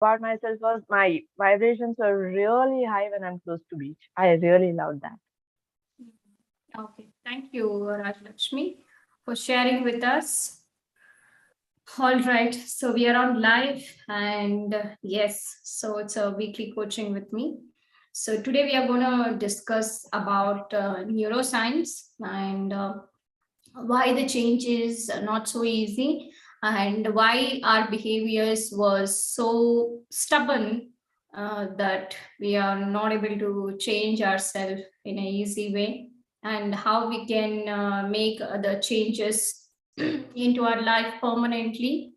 about myself was my vibrations were really high when I'm close to beach. I really loved that. Okay, thank you, Rajlakshmi, for sharing with us. All right, so we are on live, and yes, so it's a weekly coaching with me. So today we are going to discuss about neuroscience and why the change is not so easy, and why our behaviors was so stubborn that we are not able to change ourselves in a easy way, and how we can make the changes into our life permanently.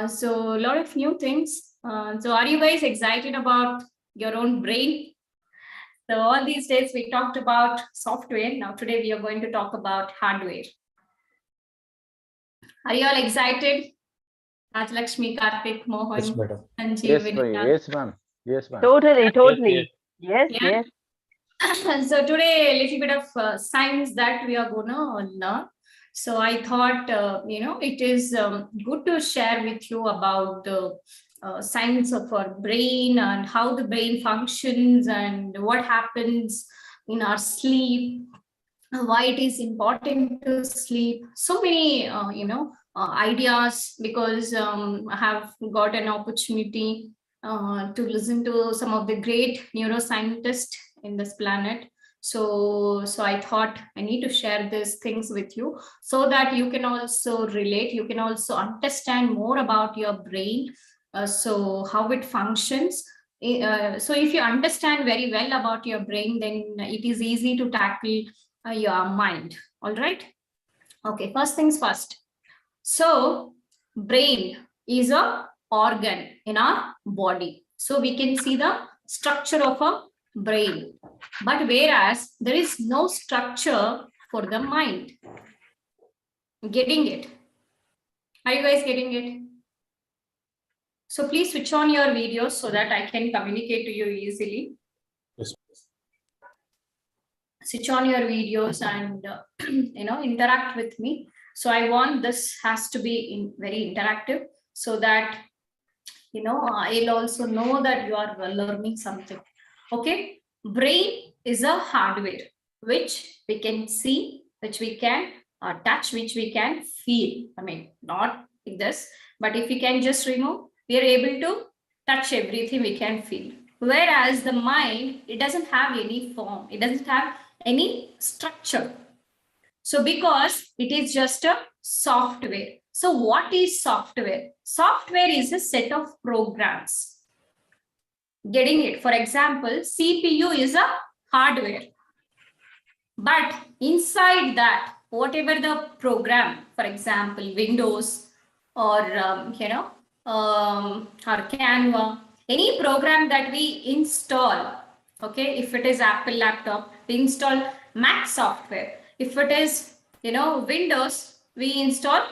So a lot of new things. So are you guys excited about your own brain? So all these days we talked about software. Now today we are going to talk about hardware. Are you all excited? Rajlakshmi, Karthik, Yes, Mohan, madam. Sanjeev, Yes, Vinita. yes, ma'am. Yes, ma'am. Totally, Yes, yes. totally. Yes, Yeah. yes. So today a little bit of science that we are gonna learn. So I thought, it is good to share with you about the science of our brain and how the brain functions and what happens in our sleep, why it is important to sleep. So many, ideas, because I have got an opportunity to listen to some of the great neuroscientists in this planet. So I thought I need to share these things with you so that you can also relate, you can also understand more about your brain, so how it functions. So if you understand very well about your brain, then it is easy to tackle your mind. All right. Okay, first things first. So brain is a organ in our body, so we can see the structure of a brain, but whereas there is no structure for the mind. Getting it? Are you guys getting it? So please switch on your videos so that I can communicate to you easily. Yes. Switch on your videos and interact with me. So I want this has to be very interactive, so that I'll also know that you are learning something. Okay, brain is a hardware which we can see, which we can touch, which we can feel. I mean, not like this, but if we can just remove, we are able to touch everything, we can feel. Whereas the mind, it doesn't have any form, it doesn't have any structure. So because it is just a software. So what is software? Software is a set of programs. Getting it? For example, CPU is a hardware. But inside that, whatever the program, for example, Windows or, or Canva, any program that we install, okay, if it is Apple laptop, we install Mac software. If it is, Windows, we install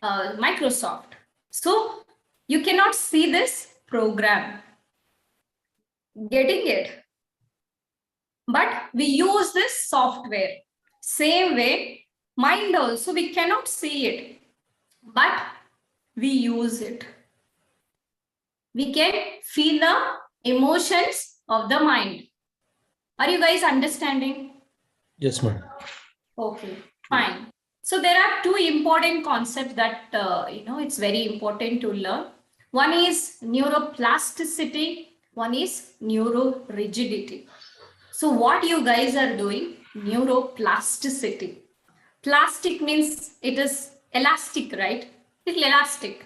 Microsoft. So you cannot see this program. Getting it? But we use this software. Same way, mind also, we cannot see it, but we use it. We can feel the emotions of the mind. Are you guys understanding? Yes, madam. Okay, fine. So there are two important concepts that, it's very important to learn. One is neuroplasticity, one is neurorigidity. So what you guys are doing, neuroplasticity. Plastic means it is elastic, right? It's elastic.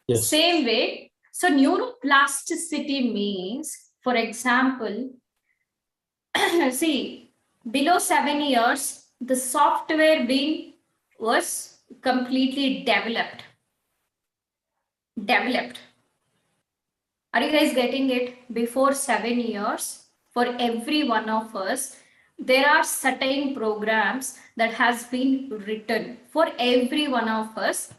Yes. Same way. So neuroplasticity means, for example, see, below 7 years, the software being was completely developed. Are you guys getting it? Before 7 years, for every one of us, there are certain programs that has been written for every one of us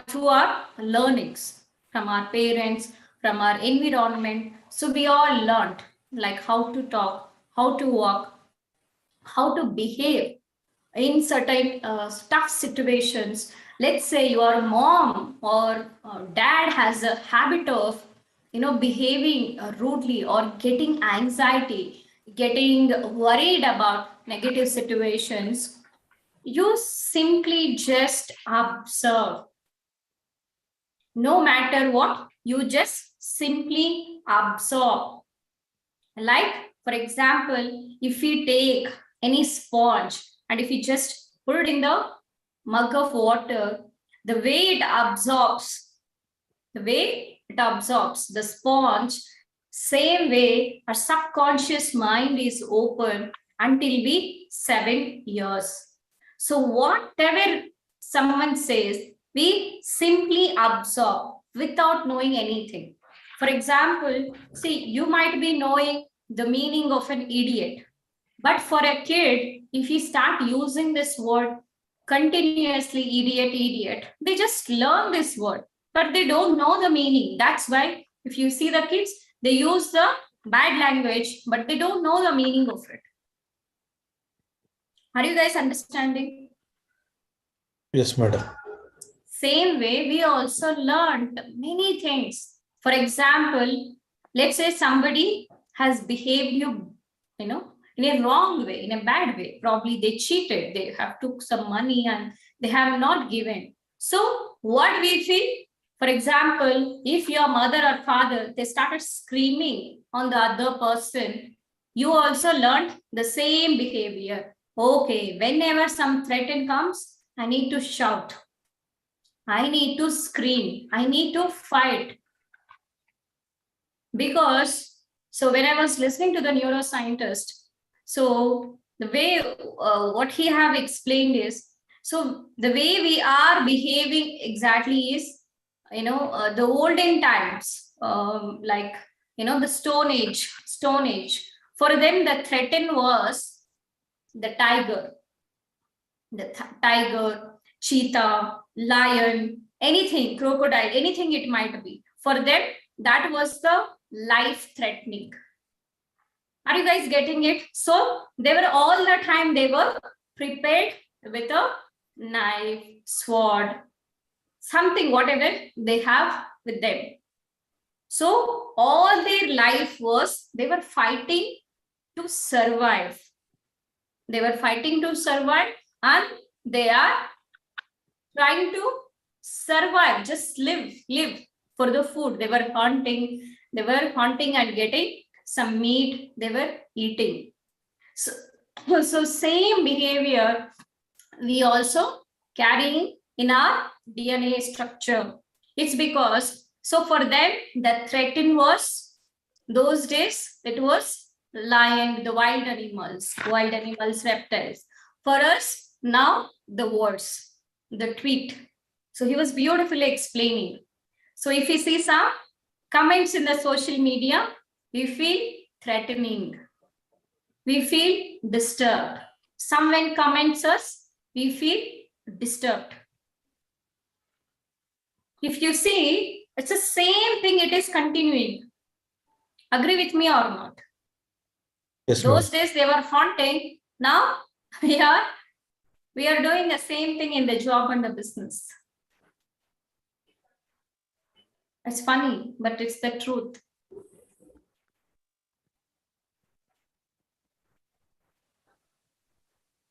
through our learnings from our parents, from our environment. So we all learned like how to talk, how to walk, how to behave in certain tough situations, let's say your mom or dad has a habit of behaving rudely or getting anxiety, getting worried about negative situations, you simply just observe. No matter what, you just simply absorb. Like, for example, if we take any sponge and if we just put it in the mug of water, the way it absorbs, the sponge, same way our subconscious mind is open until we 7 years. So whatever someone says, we simply absorb without knowing anything. For example, see, you might be knowing the meaning of an idiot, but for a kid, if you start using this word continuously, idiot, idiot, they just learn this word, but they don't know the meaning. That's why if you see the kids, they use the bad language, but they don't know the meaning of it. Are you guys understanding? Yes, madam. Same way, we also learned many things. For example, let's say somebody has behaved in a wrong way, in a bad way. Probably they cheated, they have took some money and they have not given. So what we feel, for example, if your mother or father, they started screaming on the other person, you also learned the same behavior. Okay, whenever some threat comes, I need to shout. I need to scream. I need to fight. Because, so when I was listening to the neuroscientist, so the way what he have explained is, so the way we are behaving exactly is, the olden times, like, the Stone Age. For them, the threaten was the tiger, cheetah, lion, anything, crocodile, anything it might be. For them, that was the life threatening. Are you guys getting it? So they were all the time, they were prepared with a knife, sword, something, whatever they have with them. So all their life was, they were fighting to survive. They were fighting to survive, and they are trying to survive, just live for the food. They were hunting and getting some meat, they were eating. So same behavior we also carrying in our DNA structure. It's because, so for them, the threaten was, those days, it was lion, the wild animals, reptiles. For us, now the words, the tweet. So he was beautifully explaining. So if you see some comments in the social media, we feel threatening. We feel disturbed. Someone comments us, we feel disturbed. If you see, it's the same thing, it is continuing. Agree with me or not? Yes, Those madam. days they were haunting. Now we are doing the same thing in the job and the business. It's funny, but it's the truth.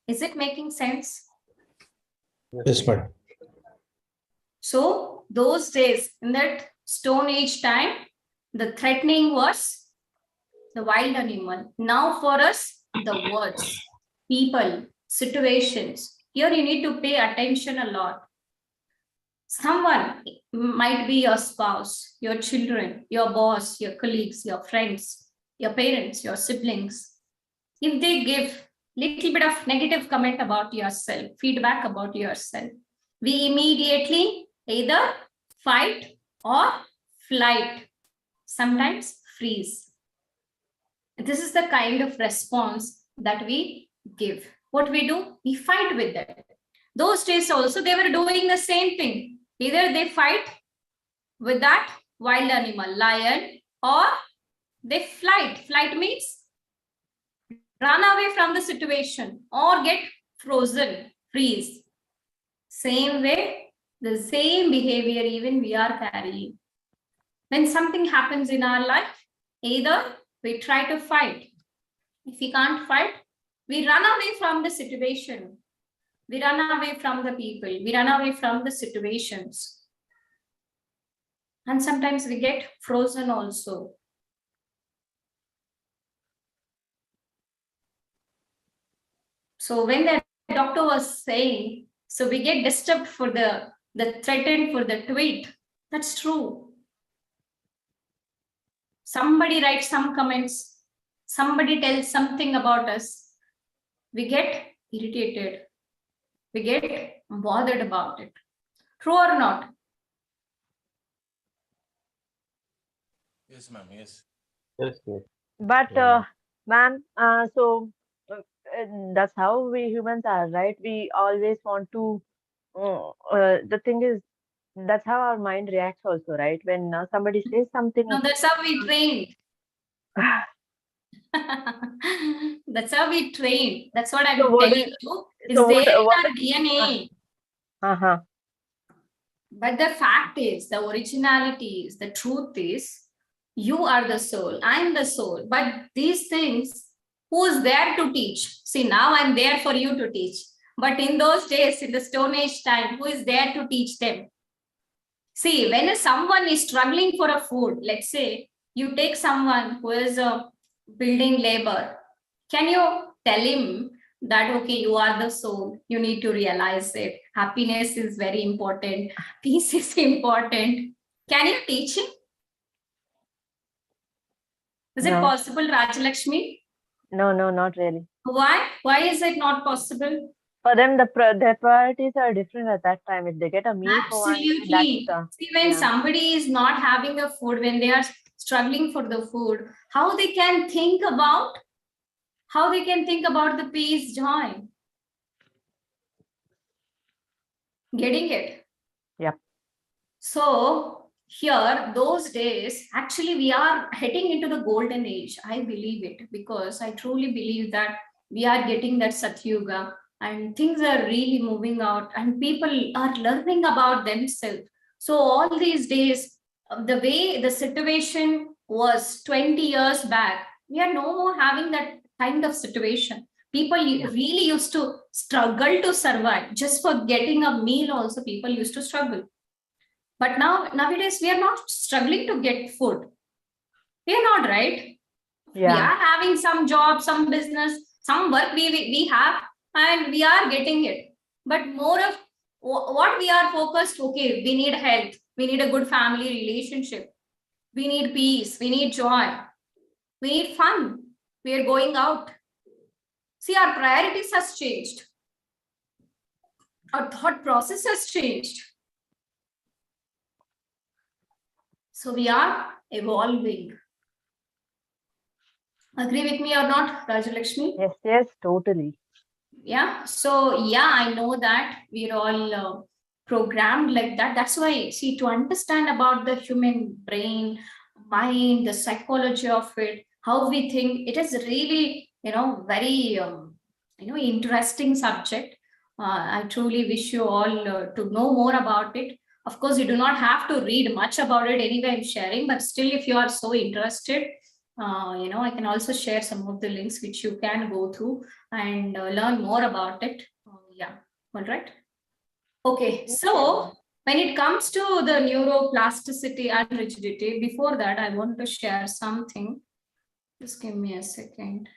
Is it making sense? Yes, madam. So those days, in that Stone Age time, the threatening was the wild animal. Now for us, the words, people, situations. Here you need to pay attention a lot. Someone might be your spouse, your children, your boss, your colleagues, your friends, your parents, your siblings. If they give little bit of negative comment about yourself, feedback about yourself, we immediately either fight or flight, sometimes freeze. This is the kind of response that we give. What we do, we fight with them. Those days also, they were doing the same thing. Either they fight with that wild animal, lion, or they flight. Flight means run away from the situation or get frozen, freeze. Same way, The same behavior even we are carrying. When something happens in our life, either we try to fight. If we can't fight, we run away from the situation. We run away from the people. We run away from the situations. And sometimes we get frozen also. So when the doctor was saying, so we get disturbed for the threatened for the tweet. That's true. Somebody writes some comments. Somebody tells something about us. We get irritated. We get bothered about it. True or not? Yes, ma'am. Yes. But, Yeah. ma'am, so that's how we humans are, right? We always want to. The thing is, that's how our mind reacts, also, right? When somebody says something. No, that's how we trained. That's how we trained. That's what I'm So what telling is you. so It's there in what? our DNA. Uh-huh. But the fact is, the originality is, the truth is, you are the soul, I'm the soul. But these things, who's there to teach? See, now I'm there for you to teach. But in those days, in the Stone Age time, who is there to teach them? See, when someone is struggling for a food, let's say you take someone who is a building labor, can you tell him that, okay, you are the soul, you need to realize it. Happiness is very important, peace is important. Can you teach him? Is it No, possible, Rajalakshmi? no, not really. Why? Why is it not possible? For them, their priorities are different at that time. If they get a meal for one day, that's Absolutely. See, when yeah. somebody is not having a food, when they are struggling for the food, how they can think about the peace, joy? Getting it? Yep. So here, those days, actually, we are heading into the golden age. I believe it because I truly believe that we are getting that Satyuga and things are really moving out and people are learning about themselves. So all these days, the way the situation was 20 years back, we are no more having that kind of situation. People really used to struggle to survive. Just for getting a meal also, people used to struggle. But nowadays, we are not struggling to get food. We are not, right? Yeah. We are having some job, some business, some work we have, and we are getting it. But more of what we are focused, okay, we need health, we need a good family relationship, we need peace, we need joy, we need fun, we are going out. See, our priorities has changed. Our thought process has changed. So we are evolving. Agree with me or not, Rajalakshmi? Yes, totally. Yeah. So yeah, I know that we're all programmed like that. That's why, see, to understand about the human brain, mind, the psychology of it, how we think, it is really, very, interesting subject. I truly wish you all to know more about it. Of course, you do not have to read much about it anyway. I'm sharing, but still, if you are so interested, I can also share some of the links which you can go through and learn more about it. Yeah, all right. Okay, so when it comes to the neuroplasticity and rigidity, before that, I want to share something. Just give me a second.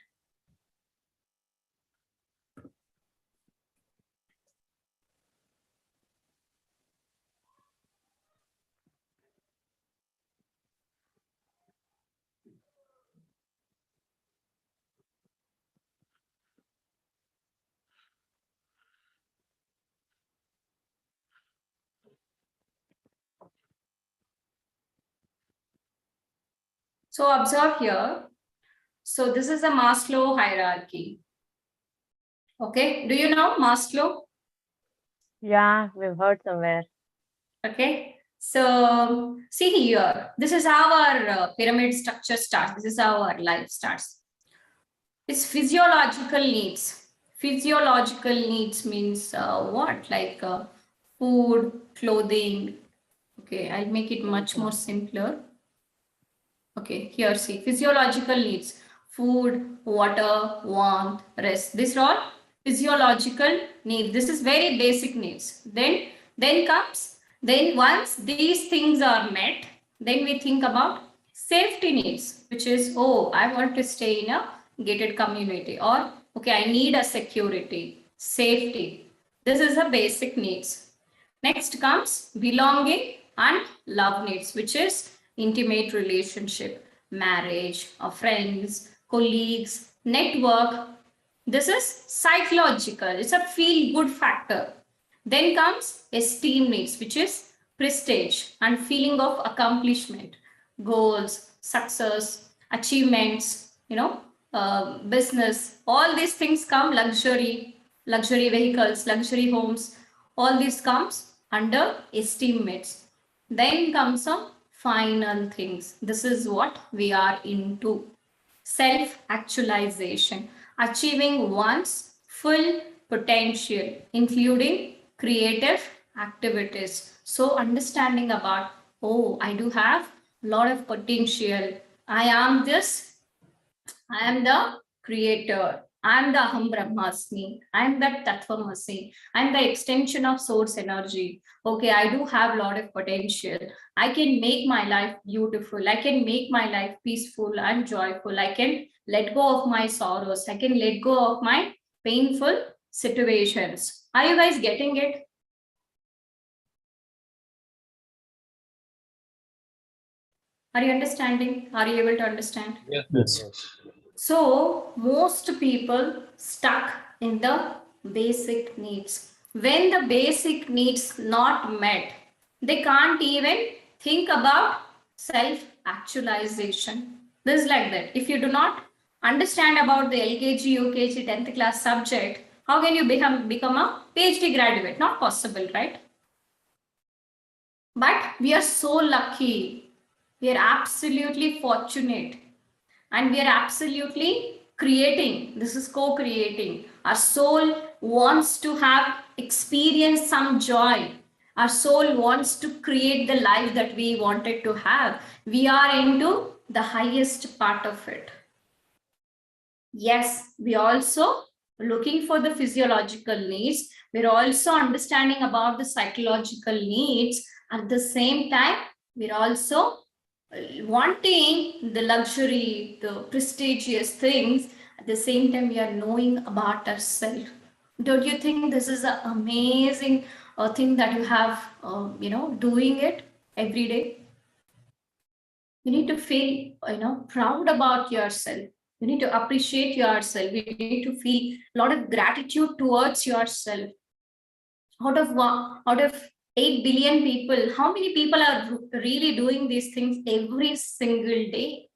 So observe here. So this is a Maslow hierarchy. Okay, do you know Maslow? Yeah, we've heard somewhere. Okay, so see here, this is how our pyramid structure starts. This is how our life starts. It's physiological needs. Physiological needs means what? Like food, clothing. Okay, I'll make it much more simpler. Okay, here see, physiological needs, food, water, warmth, rest. These are all physiological needs. This is very basic needs. Then once these things are met, then we think about safety needs, which is, oh, I want to stay in a gated community, or okay, I need a security, safety. This is a basic needs. Next comes belonging and love needs, which is intimate relationship, marriage, or friends, colleagues, network. This is psychological. It's a feel good factor. Then comes esteem needs, which is prestige and feeling of accomplishment, goals, success, achievements, business. All these things come luxury vehicles, luxury homes. All this comes under esteem needs. Then comes some final things. This is what we are into. Self-actualization, achieving one's full potential, including creative activities. So understanding about, oh, I do have a lot of potential. I am this, I am the creator. I am the Aham Brahmasmi. I am that Tattvamasi. I am the extension of source energy. Okay, I do have a lot of potential. I can make my life beautiful. I can make my life peaceful and joyful. I can let go of my sorrows. I can let go of my painful situations. Are you guys getting it? Are you understanding? Are you able to understand? Yes. So most people stuck in the basic needs. When the basic needs not met, they can't even think about self-actualization. This is like that. If you do not understand about the LKG, UKG, 10th class subject, how can you become a PhD graduate? Not possible, right? But we are so lucky. We are absolutely fortunate, and we are absolutely creating. This is co-creating. Our soul wants to have experience some joy. Our soul wants to create the life that we wanted to have. We are into the highest part of it. Yes, we also looking for the physiological needs. We're also understanding about the psychological needs. At the same time, we're also wanting the luxury, the prestigious things. At the same time, we are knowing about ourselves. Don't you think this is an amazing thing that you have, doing it every day? You need to feel, proud about yourself. You need to appreciate yourself. You need to feel a lot of gratitude towards yourself. Out of 8 billion people, how many people are really doing these things every single day?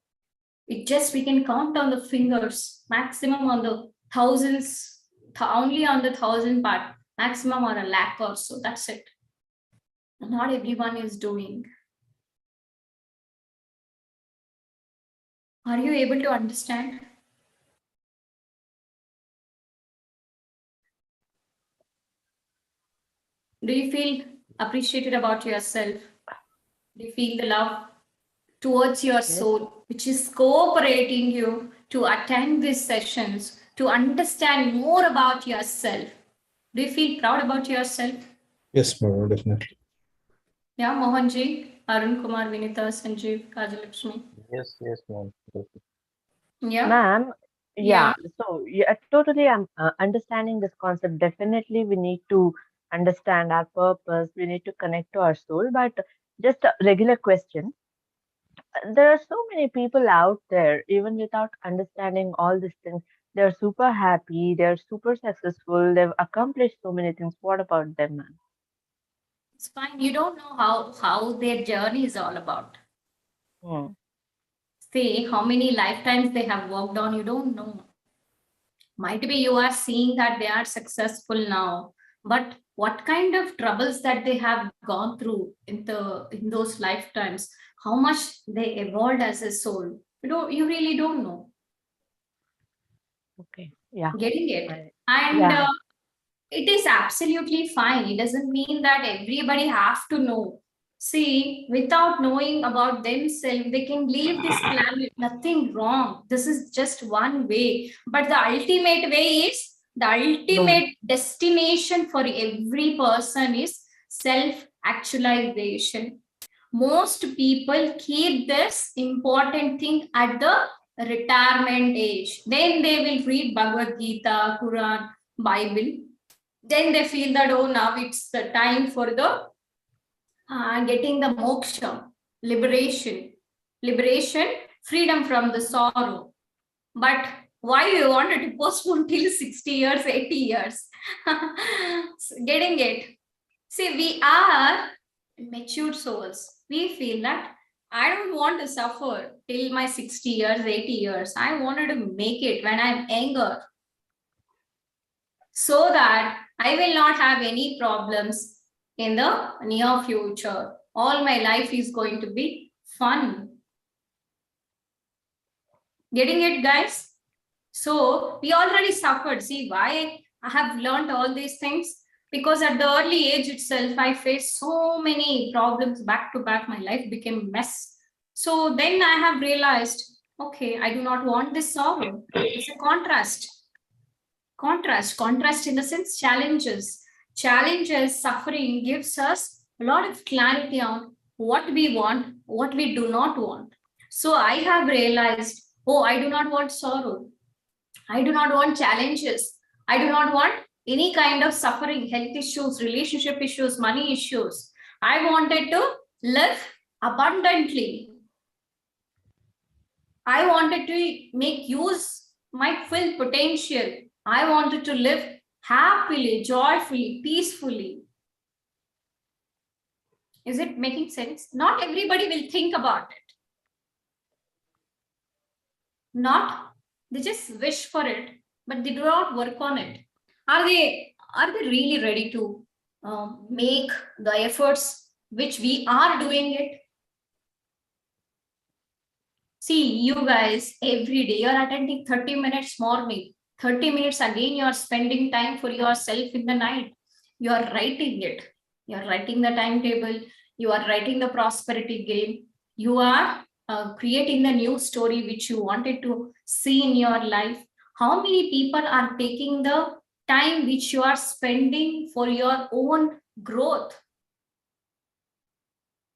We can count on the fingers, maximum on the thousands, only on the thousand part, maximum on a lakh or so. That's it. Not everyone is doing. Are you able to understand? Do you feel appreciated about yourself? Do you feel the love towards your soul, which is cooperating you to attend these sessions, to understand more about yourself? Do you feel proud about yourself? Yes, ma'am, definitely. Yeah, Mohanji, Arun Kumar, Vinita, Sanjeev, Kajalakshmi. Yes, ma'am. Yeah. Ma'am, Yeah. yeah, so yeah, totally I'm understanding this concept. Definitely, we need to understand our purpose, we need to connect to our soul. But just a regular question. There are so many people out there, even without understanding all these things. They're super happy, they're super successful, they've accomplished so many things. What about them, ma'am? It's fine. You don't know how their journey is all about. Hmm. See how many lifetimes they have worked on. You don't know. Might be you are seeing that they are successful now, but what kind of troubles that they have gone through in those lifetimes, how much they evolved as a soul, you really don't know. Okay, yeah. Getting it? I, And yeah. it is absolutely fine. It doesn't mean that everybody have to know. See, without knowing about themselves, they can leave this planet. Nothing wrong. This is just one way. But the ultimate way is the No. ultimate destination for every person is self-actualization. Most people keep this important thing at the retirement age. Then they will read Bhagavad Gita, Quran, Bible. Then they feel that, oh, now it's the time for the getting the moksha, liberation, freedom from the sorrow. But why you wanted to postpone till 60 years, 80 years? Getting it. See, we are mature souls. We feel that I don't want to suffer till my 60 years, 80 years. I wanted to make it when I'm younger, so that I will not have any problems in the near future. All my life is going to be fun. Getting it, guys? So we already suffered. See why I have learned all these things? Because at the early age itself, I faced so many problems back to back. My life became a mess. So then I have realized, okay, I do not want this sorrow. It's a contrast. Contrast in the sense challenges, suffering gives us a lot of clarity on what we want, what we do not want. So I have realized, oh, I do not want sorrow, I do not want challenges, I do not want any kind of suffering, health issues, relationship issues, money issues. I wanted to live abundantly. I wanted to make use my full potential. I wanted to live happily, joyfully, peacefully. Is it making sense? Not everybody will think about it. They just wish for it, but they do not work on it. Are they really ready to make the efforts which we are doing it? See, you guys, every day you're attending 30 minutes morning, 30 minutes again, you're spending time for yourself in the night. You're writing it. You're writing the timetable. You are writing the prosperity game. You are creating the new story which you wanted to see in your life. How many people are taking the time which you are spending for your own growth?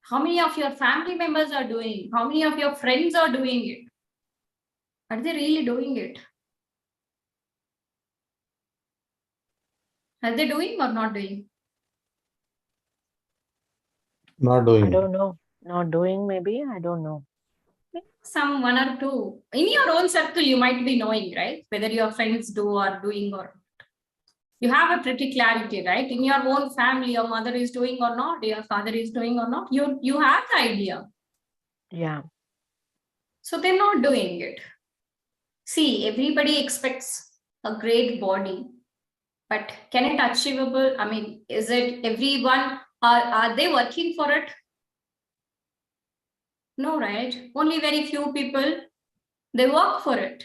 How many of your family members are doing? How many of your friends are doing it? Are they really doing it? Are they doing or not doing? Not doing I it. don't know. Not doing, maybe. I don't know. Some one or two. In your own circle, you might be knowing, right? Whether your friends do or doing or you have a pretty clarity, right? In your own family, your mother is doing or not, your father is doing or not. You have the idea. Yeah. So they're not doing it. See, everybody expects a great body, but can it achievable? I mean, is it everyone? Are they working for it? No, right? Only very few people, they work for it.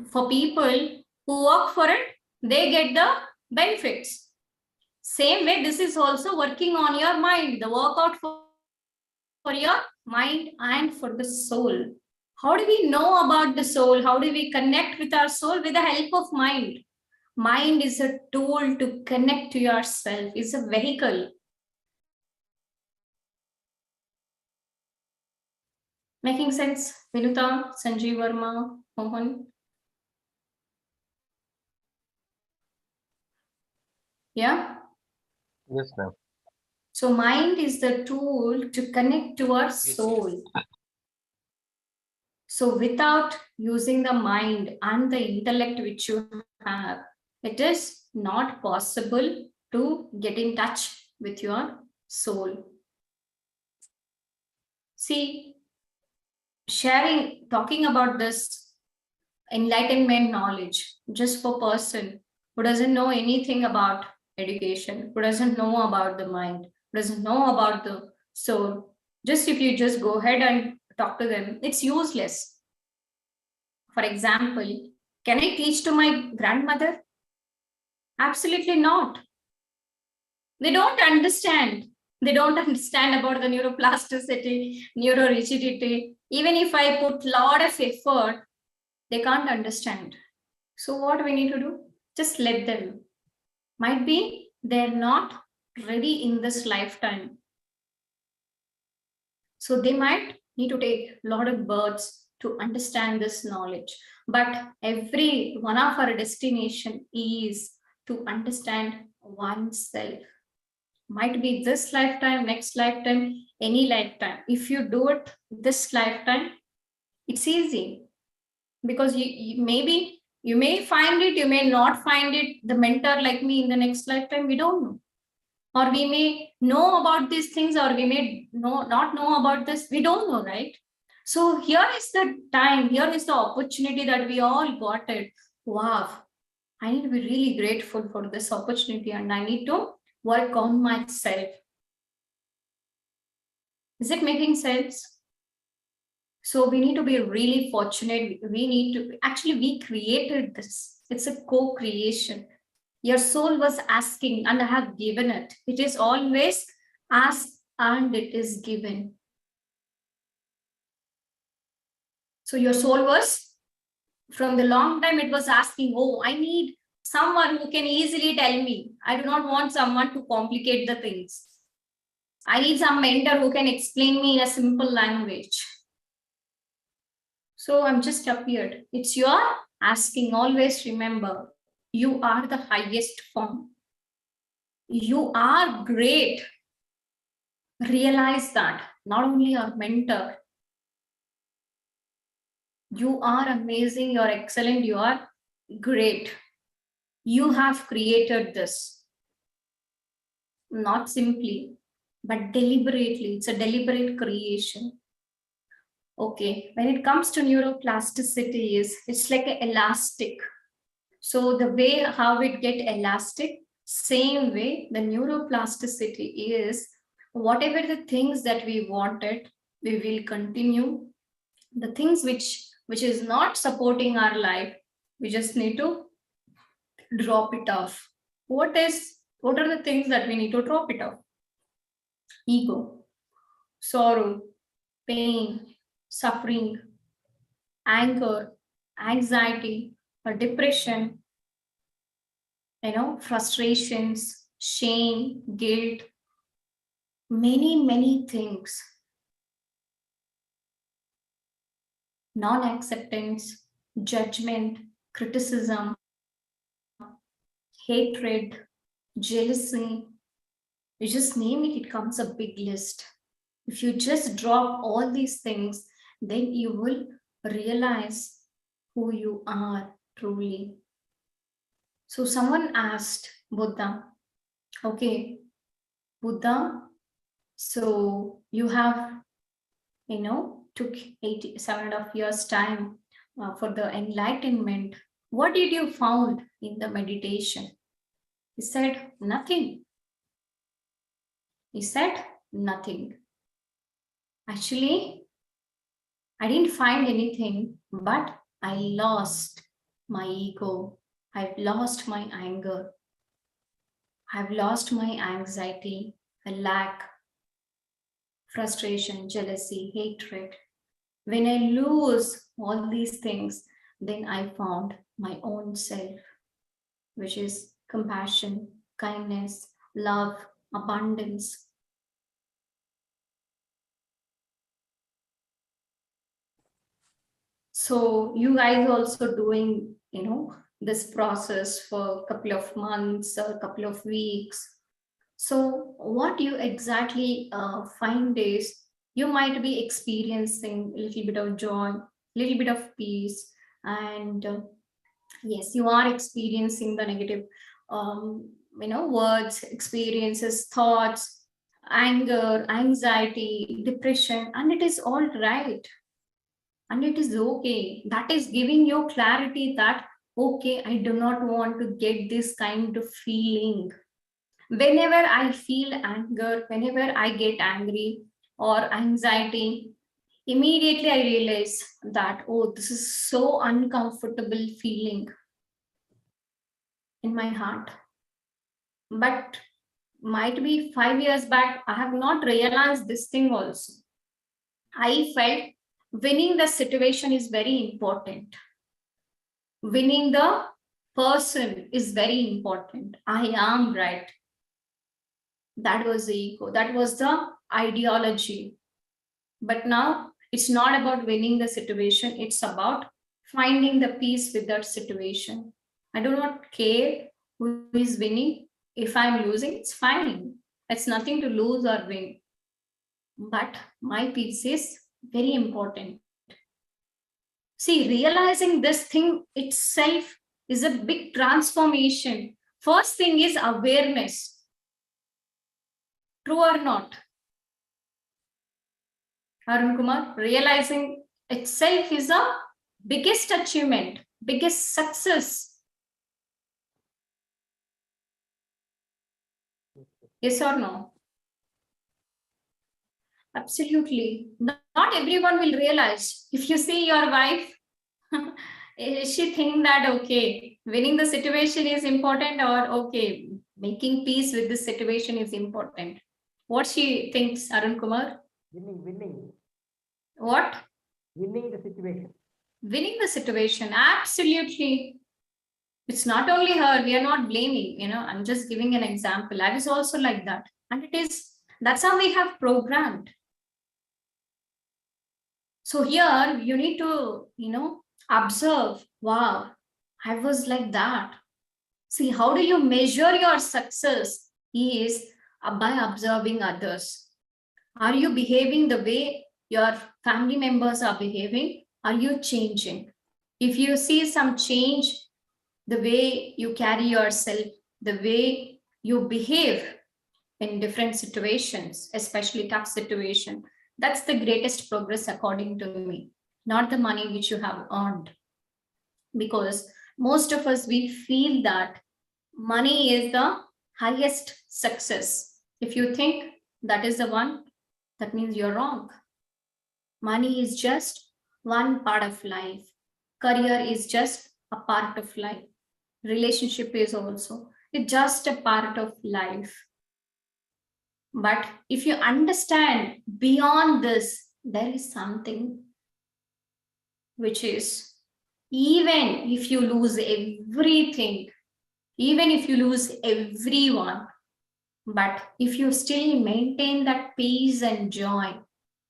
For people who work for it, they get the benefits. Same way, this is also working on your mind, the workout for your mind and for the soul. How do we know about the soul? How do we connect with our soul? With the help of mind. Mind is a tool to connect to yourself. It's a vehicle. Making sense? Vinuta, Sanjeev Verma, Mohan? Yeah? Yes, ma'am. So mind is the tool to connect to our soul. So without using the mind and the intellect which you have, it is not possible to get in touch with your soul. See, talking about this enlightenment knowledge just for person who doesn't know anything about education, who doesn't know about the mind, who doesn't know about the soul. Just if you just go ahead and talk to them, it's useless. For example, can I teach to my grandmother? Absolutely not. They don't understand. They don't understand about the neuroplasticity, neurorigidity. Even if I put a lot of effort, they can't understand. So what we need to do? Just let them. Might be they're not ready in this lifetime. So they might need to take a lot of births to understand this knowledge. But every one of our destination is to understand oneself. Might be this lifetime, next lifetime, any lifetime. If you do it this lifetime, it's easy because maybe you may find it, you may not find it, the mentor like me in the next lifetime, we don't know. Or we may know about these things, or we may not know about this, we don't know, right? So here is the time, here is the opportunity that we all got it. Wow, I need to be really grateful for this opportunity, and I need to work on myself. Is it making sense? So we need to be really fortunate. We need to actually, we created this. It's a co-creation. Your soul was asking, and I have given it. It is always asked and it is given. So your soul was, from the long time, it was asking, oh, I need someone who can easily tell me. I do not want someone to complicate the things. I need some mentor who can explain me in a simple language. So I'm just appeared. It's your asking. Always remember, you are the highest form. You are great. Realize that. Not only your mentor. You are amazing. You're excellent. You are great. You have created this. Not simply, but deliberately. It's a deliberate creation. Okay. When it comes to neuroplasticity, it's like an elastic. So the way how it get elastic, same way the neuroplasticity is, whatever the things that we wanted, we will continue. The things which is not supporting our life, we just need to drop it off. What are the things that we need to drop it off? Ego, sorrow, pain, suffering, anger, anxiety, or depression, frustrations, shame, guilt, many things. Non-acceptance, judgment, criticism, hatred, jealousy. You just name it, it comes a big list. If you just drop all these things, then you will realize who you are truly. So someone asked Buddha, okay, Buddha, so you have, took 7.5 years time for the enlightenment. What did you found in the meditation? He said, nothing. He said, nothing. Actually, I didn't find anything, but I lost my ego. I've lost my anger. I've lost my anxiety, a lack, frustration, jealousy, hatred. When I lose all these things, then I found my own self, which is compassion, kindness, love, abundance. So you guys also doing, this process for a couple of months or a couple of weeks. So what you exactly find is you might be experiencing a little bit of joy, a little bit of peace, and yes, you are experiencing the negative, words, experiences, thoughts, anger, anxiety, depression, and it is all right. And it is okay. That is giving you clarity that, okay, I do not want to get this kind of feeling. Whenever I feel anger, whenever I get angry or anxiety, immediately I realize that, oh, this is so uncomfortable feeling in my heart. But might be 5 years back, I have not realized this thing also. I felt winning the situation is very important. Winning the person is very important. I am right. That was the ego. That was the ideology. But now it's not about winning the situation. It's about finding the peace with that situation. I do not care who is winning. If I'm losing, it's fine. It's nothing to lose or win. But my peace is very important. See, realizing this thing itself is a big transformation. First thing is awareness. True or not? Arun Kumar, realizing itself is a biggest achievement, biggest success. Yes or no? Absolutely. Not everyone will realize. If you see your wife, she think that, okay, winning the situation is important, or okay, making peace with the situation is important. What she thinks, Arun Kumar? Winning. What? Winning the situation. Winning the situation, absolutely. It's not only her, we are not blaming, I'm just giving an example. I was also like that. And that's how we have programmed. So here you need to, observe, wow, I was like that. See, how do you measure your success? Is by observing others. Are you behaving the way your family members are behaving? Are you changing? If you see some change, the way you carry yourself, the way you behave in different situations, especially tough situation, that's the greatest progress according to me, not the money which you have earned. Because most of us, we feel that money is the highest success. If you think that is the one, that means you're wrong. Money is just one part of life. Career is just a part of life. Relationship is also, it's just a part of life. But if you understand beyond this, there is something which is, even if you lose everything, even if you lose everyone, but if you still maintain that peace and joy,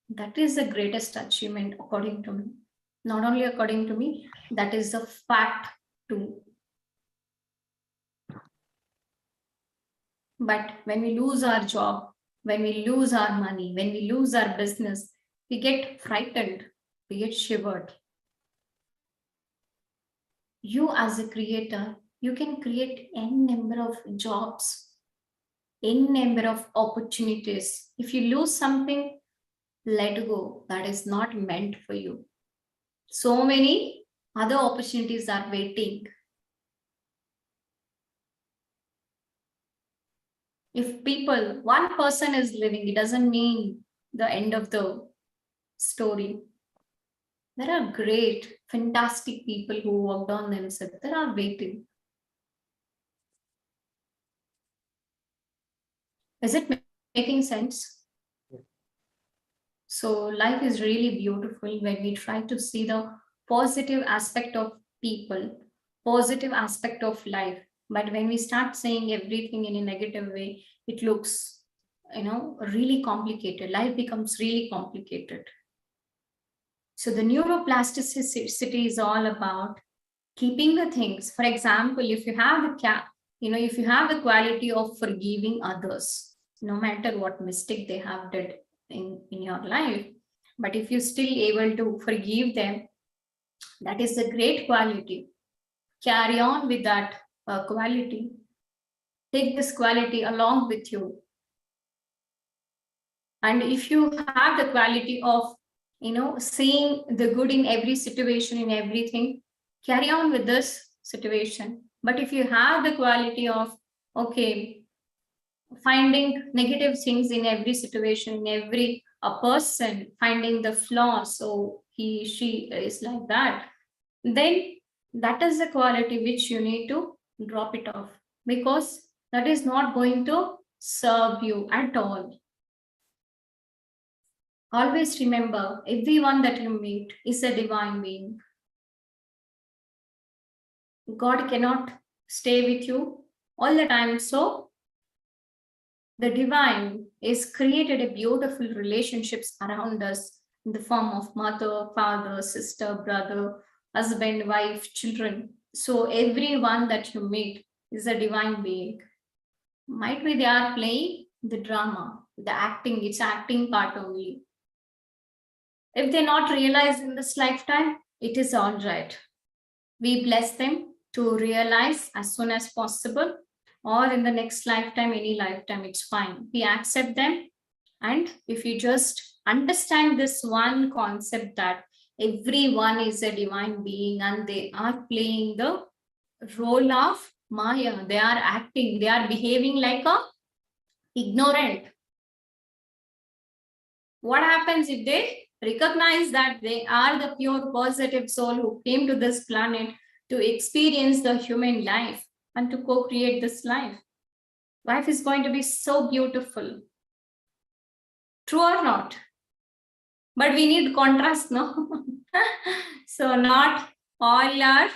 that is the greatest achievement according to me. Not only according to me, that is the fact too. But when we lose our job, when we lose our money, when we lose our business, we get frightened, we get shivered. You as a creator, you can create n number of jobs, n number of opportunities. If you lose something, let go. That is not meant for you. So many other opportunities are waiting. If people, one person is living, it doesn't mean the end of the story. There are great, fantastic people who worked on themselves. They are waiting. Is it making sense? Yes. So life is really beautiful when we try to see the positive aspect of people, positive aspect of life. But when we start saying everything in a negative way, it looks, really complicated. Life becomes really complicated. So the neuroplasticity is all about keeping the things. For example, if you have if you have the quality of forgiving others, no matter what mistake they have did in your life, but if you're still able to forgive them, that is a great quality. Carry on with that quality. Take this quality along with you. And if you have the quality of, seeing the good in every situation, in everything, carry on with this situation. But if you have the quality of, okay, finding negative things in every situation, in every person, finding the flaw, so she is like that, then that is the quality which you need to drop it off. Because that is not going to serve you at all. Always remember, everyone that you meet is a divine being. God cannot stay with you all the time. So the divine is created a beautiful relationships around us in the form of mother, father, sister, brother, husband, wife, children. So everyone that you meet is a divine being. Might be they are playing the drama, the acting, it's acting part only. If they're not realized in this lifetime, it is all right. We bless them to realize as soon as possible, or in the next lifetime, any lifetime, it's fine. We accept them. And if you just understand this one concept that everyone is a divine being and they are playing the role of Maya, they are acting, they are behaving like a ignorant. What happens if they recognize that they are the pure positive soul who came to this planet to experience the human life and to co-create this life? Life is going to be so beautiful. True or not? But we need contrast, no? So not all our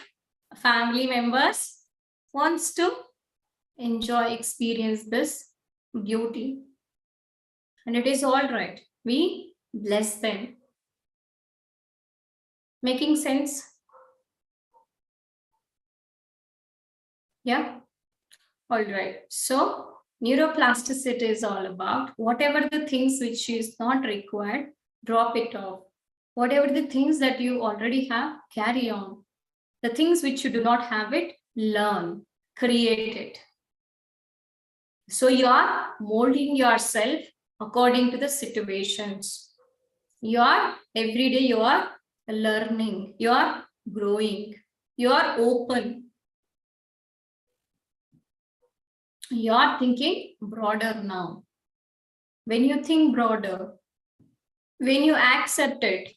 family members wants to enjoy, experience this beauty. And it is all right. We bless them. Making sense? Yeah? All right. So neuroplasticity is all about whatever the things which is not required, drop it off. Whatever the things that you already have, carry on. The things which you do not have it, learn, create it. So you are molding yourself according to the situations. You are every day you are learning, you are growing, you are open. You are thinking broader now. When you think broader, when you accept it,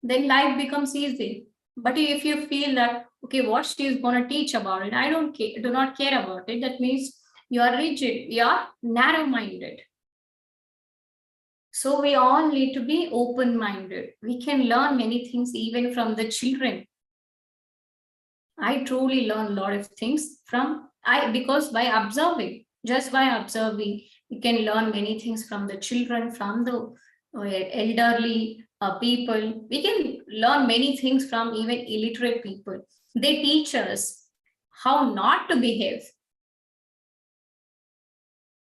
then life becomes easy. But if you feel that, okay, what she is going to teach about it, I do not care about it, that means you are rigid, you are narrow-minded. So we all need to be open-minded. We can learn many things even from the children. I truly learn a lot of things because by observing, just by observing, you can learn many things from the children, from the elderly people. We can learn many things from even illiterate people. They teach us how not to behave.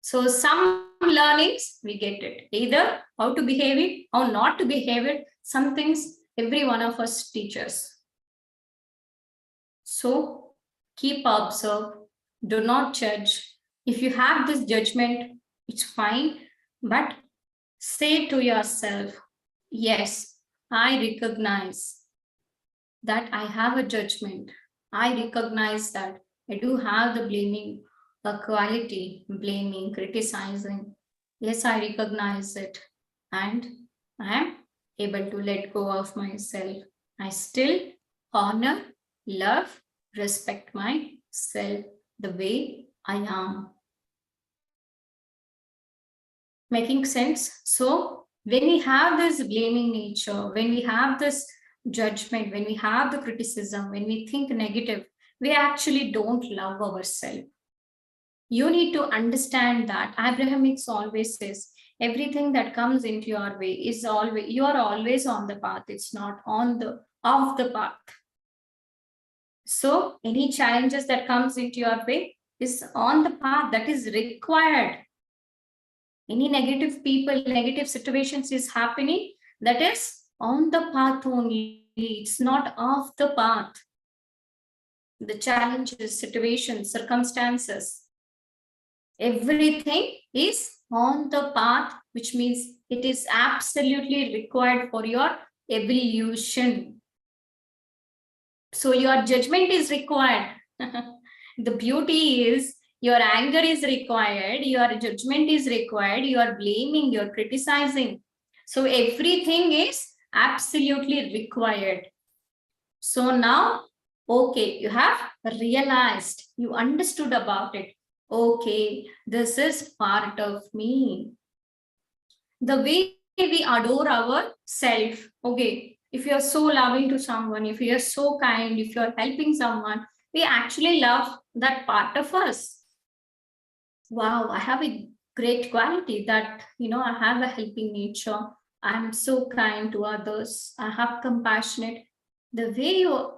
So some learnings, we get it. Either how to behave it, how not to behave it. Some things every one of us teaches. So keep observe, do not judge. If you have this judgment, it's fine, but say to yourself, yes, I recognize that I have a judgment. I recognize that I do have the blaming, the quality, blaming, criticizing. Yes, I recognize it. And I am able to let go of myself. I still honor, love, respect myself the way I am. Making sense? So when we have this blaming nature, when we have this judgment, when we have the criticism, when we think negative, we actually don't love ourselves. You need to understand that Abrahamics always says everything that comes into your way is always, you are always on the path. It's not on the off the path. So any challenges that comes into your way is on the path that is required. Any negative people, negative situations is happening, that is on the path only. It's not off the path. The challenges, situations, circumstances, everything is on the path, which means it is absolutely required for your evolution. So your judgment is required. The beauty is your anger is required, your judgment is required, you are blaming, you're criticizing. So everything is absolutely required. So now, okay, you have realized, you understood about it. Okay, this is part of me. The way we adore ourself. Okay, if you're so loving to someone, if you're so kind, if you're helping someone, we actually love that part of us. Wow, I have a great quality that, I have a helping nature. I'm so kind to others. I have compassionate. The way you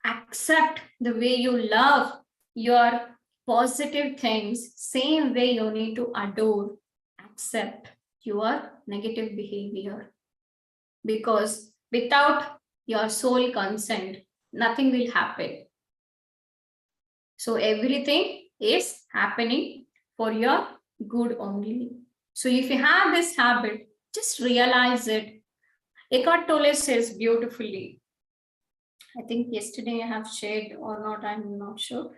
accept, the way you love your positive things, same way you need to adore, accept your negative behavior. Because without your soul consent, nothing will happen. So everything is happening for your good only. So if you have this habit, just realize it. Eckhart Tolle says beautifully. I think yesterday I have shared or not, I'm not sure.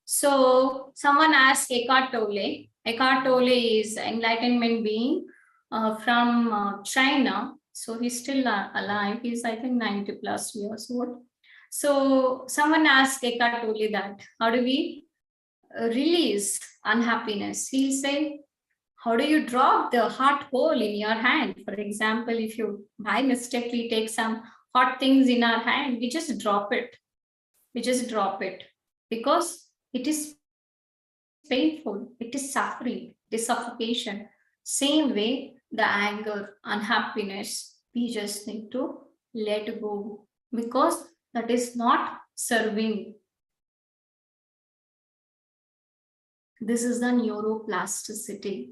So someone asked Eckhart Tolle. Eckhart Tolle is enlightenment being from China. So he's still alive. He's, I think, 90 plus years old. So someone asked Eckhart Tolle that, how do we release unhappiness? He'll say, how do you drop the hot coal in your hand? For example, if you by mistake we take some hot things in our hand, we just drop it. We just drop it because it is painful, it is suffering, it is suffocation. Same way, the anger, unhappiness, we just need to let go because that is not serving. This is the neuroplasticity.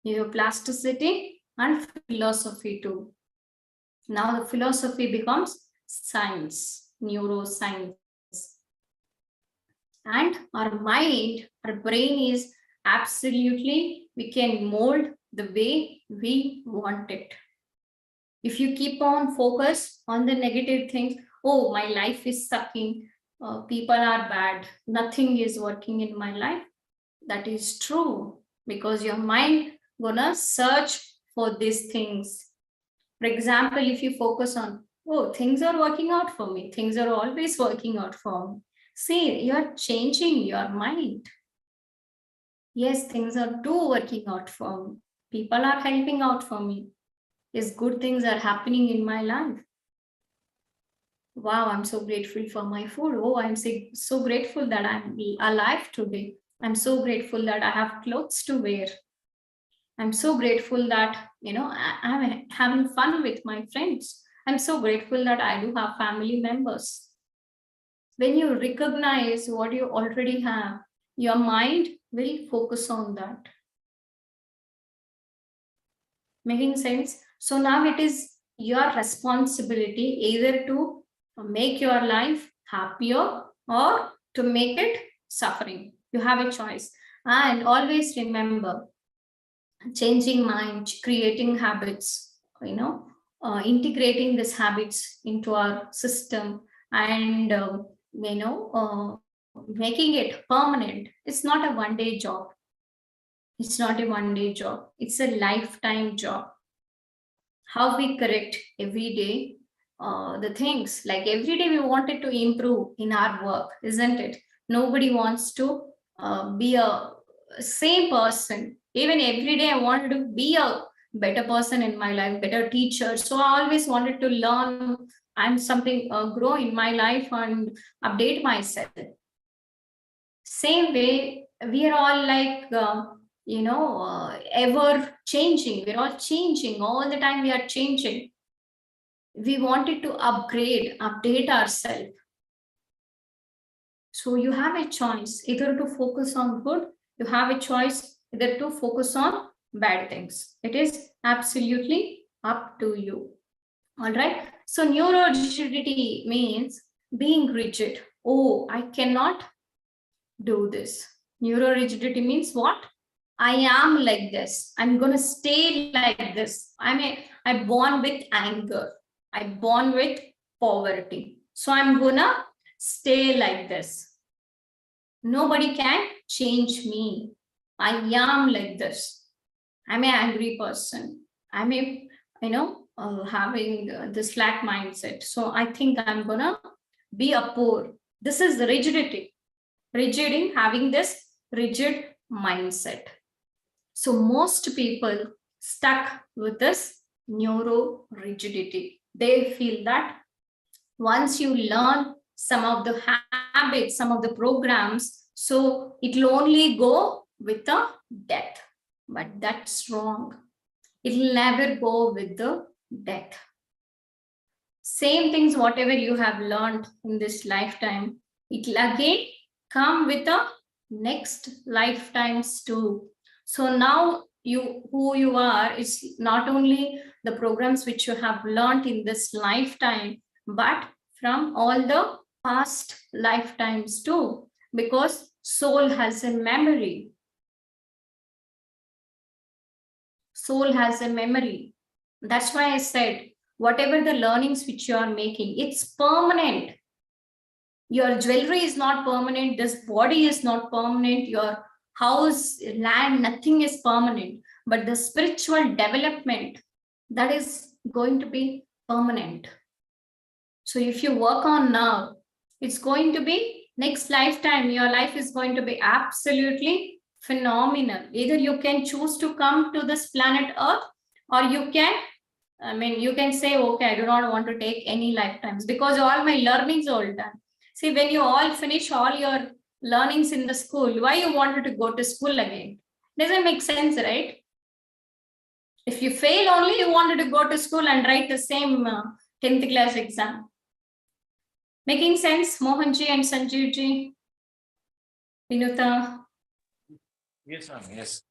Neuroplasticity and philosophy too. Now the philosophy becomes science, neuroscience. And our mind, our brain is absolutely, we can mold the way we want it. If you keep on focus on the negative things, oh, my life is sucking, people are bad, nothing is working in my life, that is true because your mind gonna search for these things. For example, if you focus on, oh, things are working out for me, things are always working out for me. See, you're changing your mind. Yes, things are too working out for me. People are helping out for me. Yes, good things are happening in my life. Wow, I'm so grateful for my food. Oh, I'm so grateful that I'm alive today. I'm so grateful that I have clothes to wear. I'm so grateful that, I'm having fun with my friends. I'm so grateful that I do have family members. When you recognize what you already have, your mind will focus on that. Making sense? So now it is your responsibility either to make your life happier or to make it suffering. You have a choice. And always remember, changing mind, creating habits, integrating these habits into our system and, making it permanent. It's not a one-day job. It's not a one-day job. It's a lifetime job. How we correct every day the things, like every day we wanted to improve in our work, isn't it? Nobody wants to be a same person. Even every day I wanted to be a better person in my life, better teacher. So I always wanted to learn and something grow in my life and update myself. Same way, we are all like, ever changing. We're all changing all the time. We are changing. We wanted to upgrade, update ourselves. So you have a choice either to focus on good, you have a choice either to focus on bad things. It is absolutely up to you. All right. So neurorigidity means being rigid. Oh, I cannot do this. Neurorigidity means what? I am like this. I'm going to stay like this. I'm born with anger. I'm born with poverty. So I'm going to stay like this. Nobody can change me. I am like this. I'm an angry person. I'm having this slack mindset. So I think I'm going to be a poor. This is the rigidity. Rigid in having this rigid mindset. So most people stuck with this neuro rigidity. They feel that once you learn some of the habits, some of the programs, so it will only go with the death. But that's wrong. It will never go with the death. Same things, whatever you have learned in this lifetime, it will again come with the next lifetimes too. So now who you are is not only the programs which you have learned in this lifetime, but from all the past lifetimes too, because soul has a memory. Soul has a memory. That's why I said, whatever the learnings which you are making, it's permanent. Your jewelry is not permanent. This body is not permanent. Your house, land, nothing is permanent. But the spiritual development, that is going to be permanent. So if you work on now, it's going to be next lifetime. Your life is going to be absolutely phenomenal. Either you can choose to come to this planet Earth, or you can, you can say, okay, I do not want to take any lifetimes because all my learnings are all done. See, when you all finish all your learnings in the school, why you wanted to go to school again? Doesn't make sense, right? If you fail only, you wanted to go to school and write the same 10th class exam. Making sense, Mohanji and Sanjeevji? Vinuta? Yes, ma'am. Yes.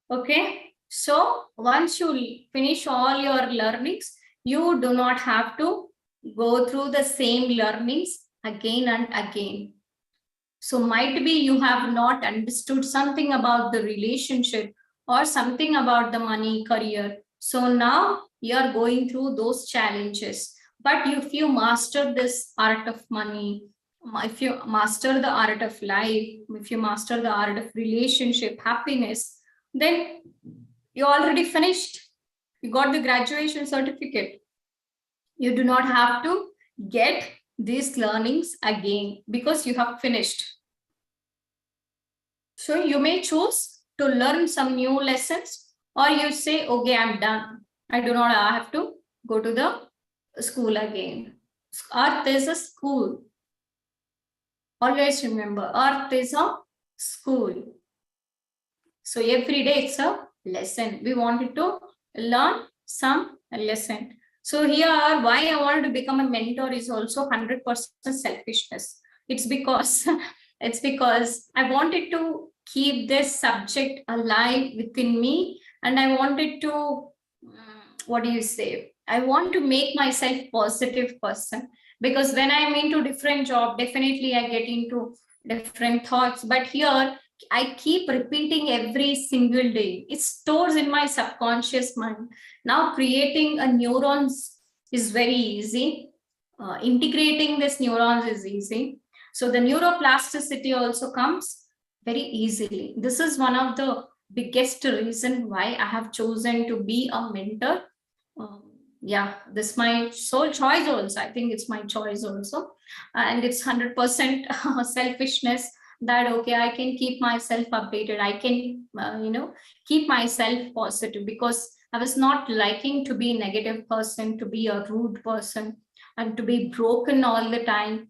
Okay. So once you finish all your learnings, you do not have to go through the same learnings again and again. So might be you have not understood something about the relationship or something about the money, career. So now you're going through those challenges. But if you master this art of money, if you master the art of life, if you master the art of relationship, happiness, then you already finished. You got the graduation certificate. You do not have to get these learnings again because you have finished. So you may choose to learn some new lessons, or you say, okay, I'm done. I do not have to go to the school again. Earth is a school. Always remember, Earth is a school. So every day it's a lesson. We wanted to learn some lesson. So here, why I wanted to become a mentor is also 100% selfishness. It's because I wanted to keep this subject alive within me, and I wanted to, what do you say? I want to make myself positive person, because when I'm into different job, definitely I get into different thoughts. But here, I keep repeating every single day. It stores in my subconscious mind. Now creating a neurons is very easy. Integrating this neurons is easy. So the neuroplasticity also comes very easily. This is one of the biggest reason why I have chosen to be a mentor. Yeah, this is my sole choice also. I think it's my choice also. And it's 100% selfishness that, okay, I can keep myself updated. I can, keep myself positive, because I was not liking to be a negative person, to be a rude person, and to be broken all the time.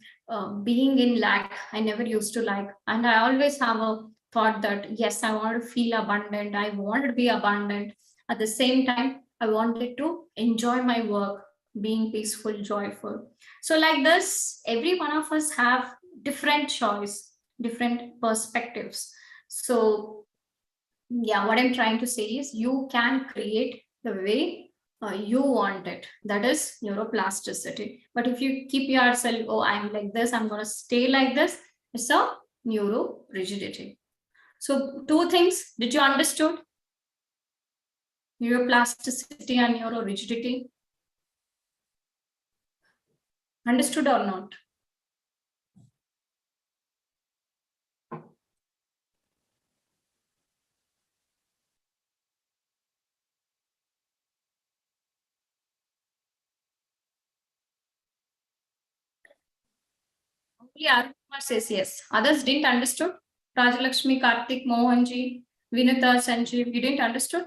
Being in lack, I never used to like. And I always have a thought that, yes, I want to feel abundant. I want to be abundant. At the same time, I wanted to enjoy my work, being peaceful, joyful. So like this, every one of us have different choice, different perspectives. So yeah, what I'm trying to say is you can create the way you want it. That is neuroplasticity. But if you keep yourself, oh, I'm like this, I'm going to stay like this, it's a neuro rigidity. So two things, did you understood? Neuroplasticity and neuro rigidity. Understood or not? Only Arun says yes. Others didn't understood. Rajalakshmi, Karthik, Mohanji, Vinita, Sanjeev, you didn't understood?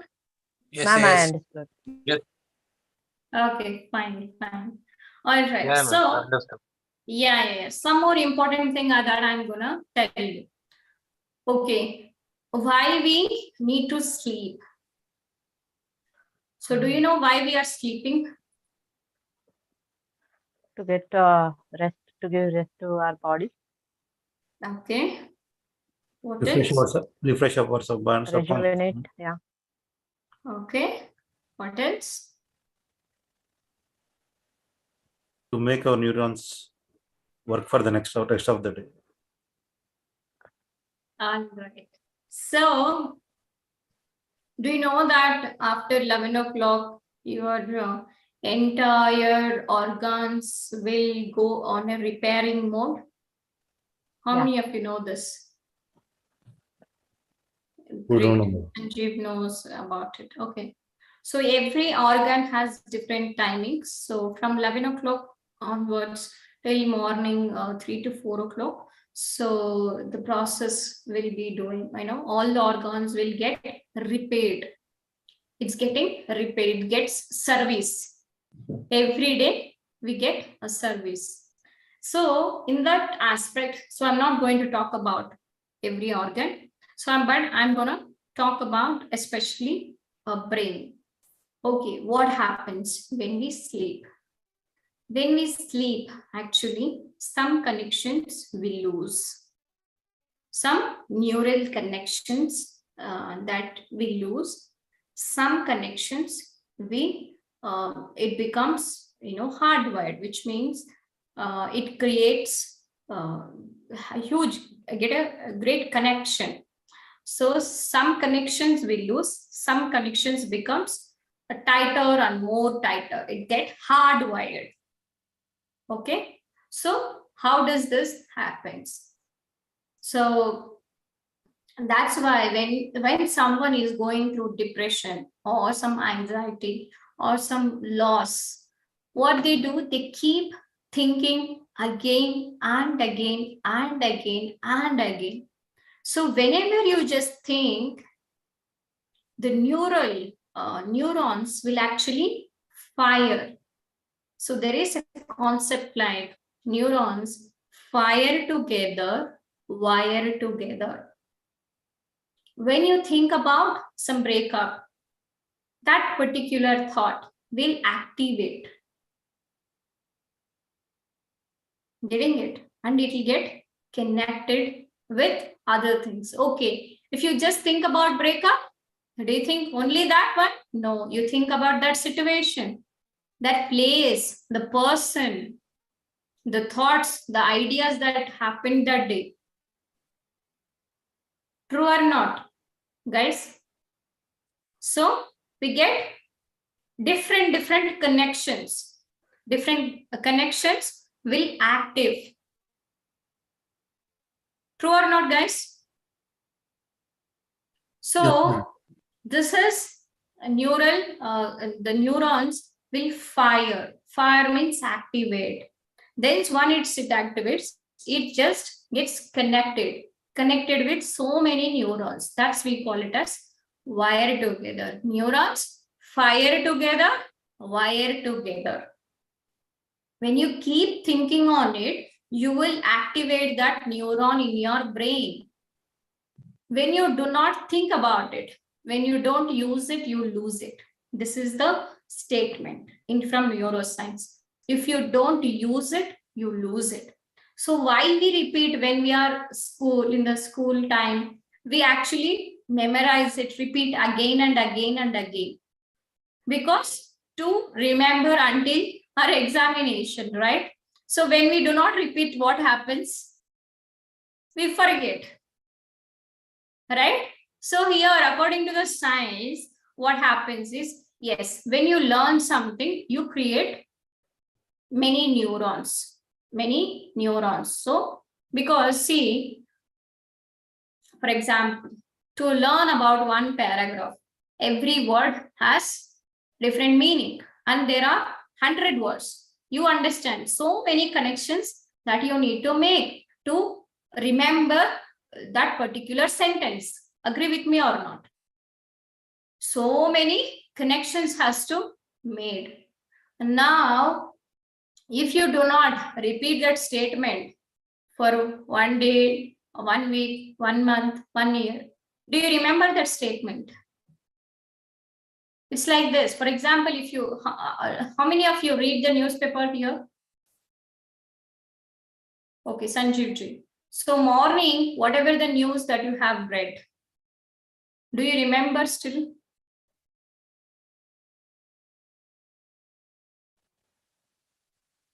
Yes, Ma'am, I yes. understood. Yes. Okay, fine. All right. Yeah, ma'am. So, Understood. yeah. Some more important thing that I'm gonna tell you. Okay, why we need to sleep? So, do you know why we are sleeping? To get rest, to give rest to our body, Okay. What Refresh else? refresh our subconscious. rejuvenate. Yeah. Okay. What else? To make our neurons work for the rest of the day. All right. So, do you know that after 11 o'clock, your entire organs will go on a repairing mode? How Yeah. many of you know this? We don't Great. know. Sanjeev knows about it. Okay. So every organ has different timings. So from 11 o'clock onwards till morning 3 to 4 o'clock. So the process will be doing, all the organs will get repaired. It's getting repaired. It gets service. Every day we get a service. So in that aspect, so I'm not going to talk about every organ. But I'm going to talk about especially a brain. Okay, what happens when we sleep? When we sleep, actually, some connections we lose. Some neural connections that we lose. Some connections it becomes hardwired, which means it creates a huge, a great connection. So some connections we lose, some connections becomes tighter and more tighter. It gets hardwired. Okay, so how does this happens? So that's why when someone is going through depression or some anxiety or some loss, what they do, they keep thinking again and again and again and again. So whenever you just think, the neurons will actually fire. So there is a concept like neurons fire together, wire together. When you think about some breakup, that particular thought will activate. Getting it? And it will get connected with other things. Okay, if you just think about breakup, do you think only that one? No, you think about that situation, that place, the person, the thoughts, the ideas that happened that day. True or not, guys? So we get different connections. Different connections will active. True or not, guys? So this is a neural, the neurons will fire. Fire means activate. Then once it activates, it just gets connected with so many neurons. That's we call it as wire together. Neurons fire together, wire together. When you keep thinking on it, you will activate that neuron in your brain. When you do not think about it, when you don't use it, you lose it. This is the statement from neuroscience. If you don't use it, you lose it. So why we repeat when we are in the school time, we actually memorize it, repeat again and again and again. Because to remember until our examination, right? So when we do not repeat, what happens? We forget. Right? So here, according to the science, what happens is, yes, when you learn something, you create many neurons. So, because see, for example, to learn about one paragraph, every word has different meaning, and there are 100 words. You understand so many connections that you need to make to remember that particular sentence. Agree with me or not? So many connections has to made. Now, if you do not repeat that statement for 1 day, 1 week, 1 month, 1 year, do you remember that statement? It's like this. For example, if you, how many of you read the newspaper here? Okay, Sanjeev ji. So morning, whatever the news that you have read, do you remember still?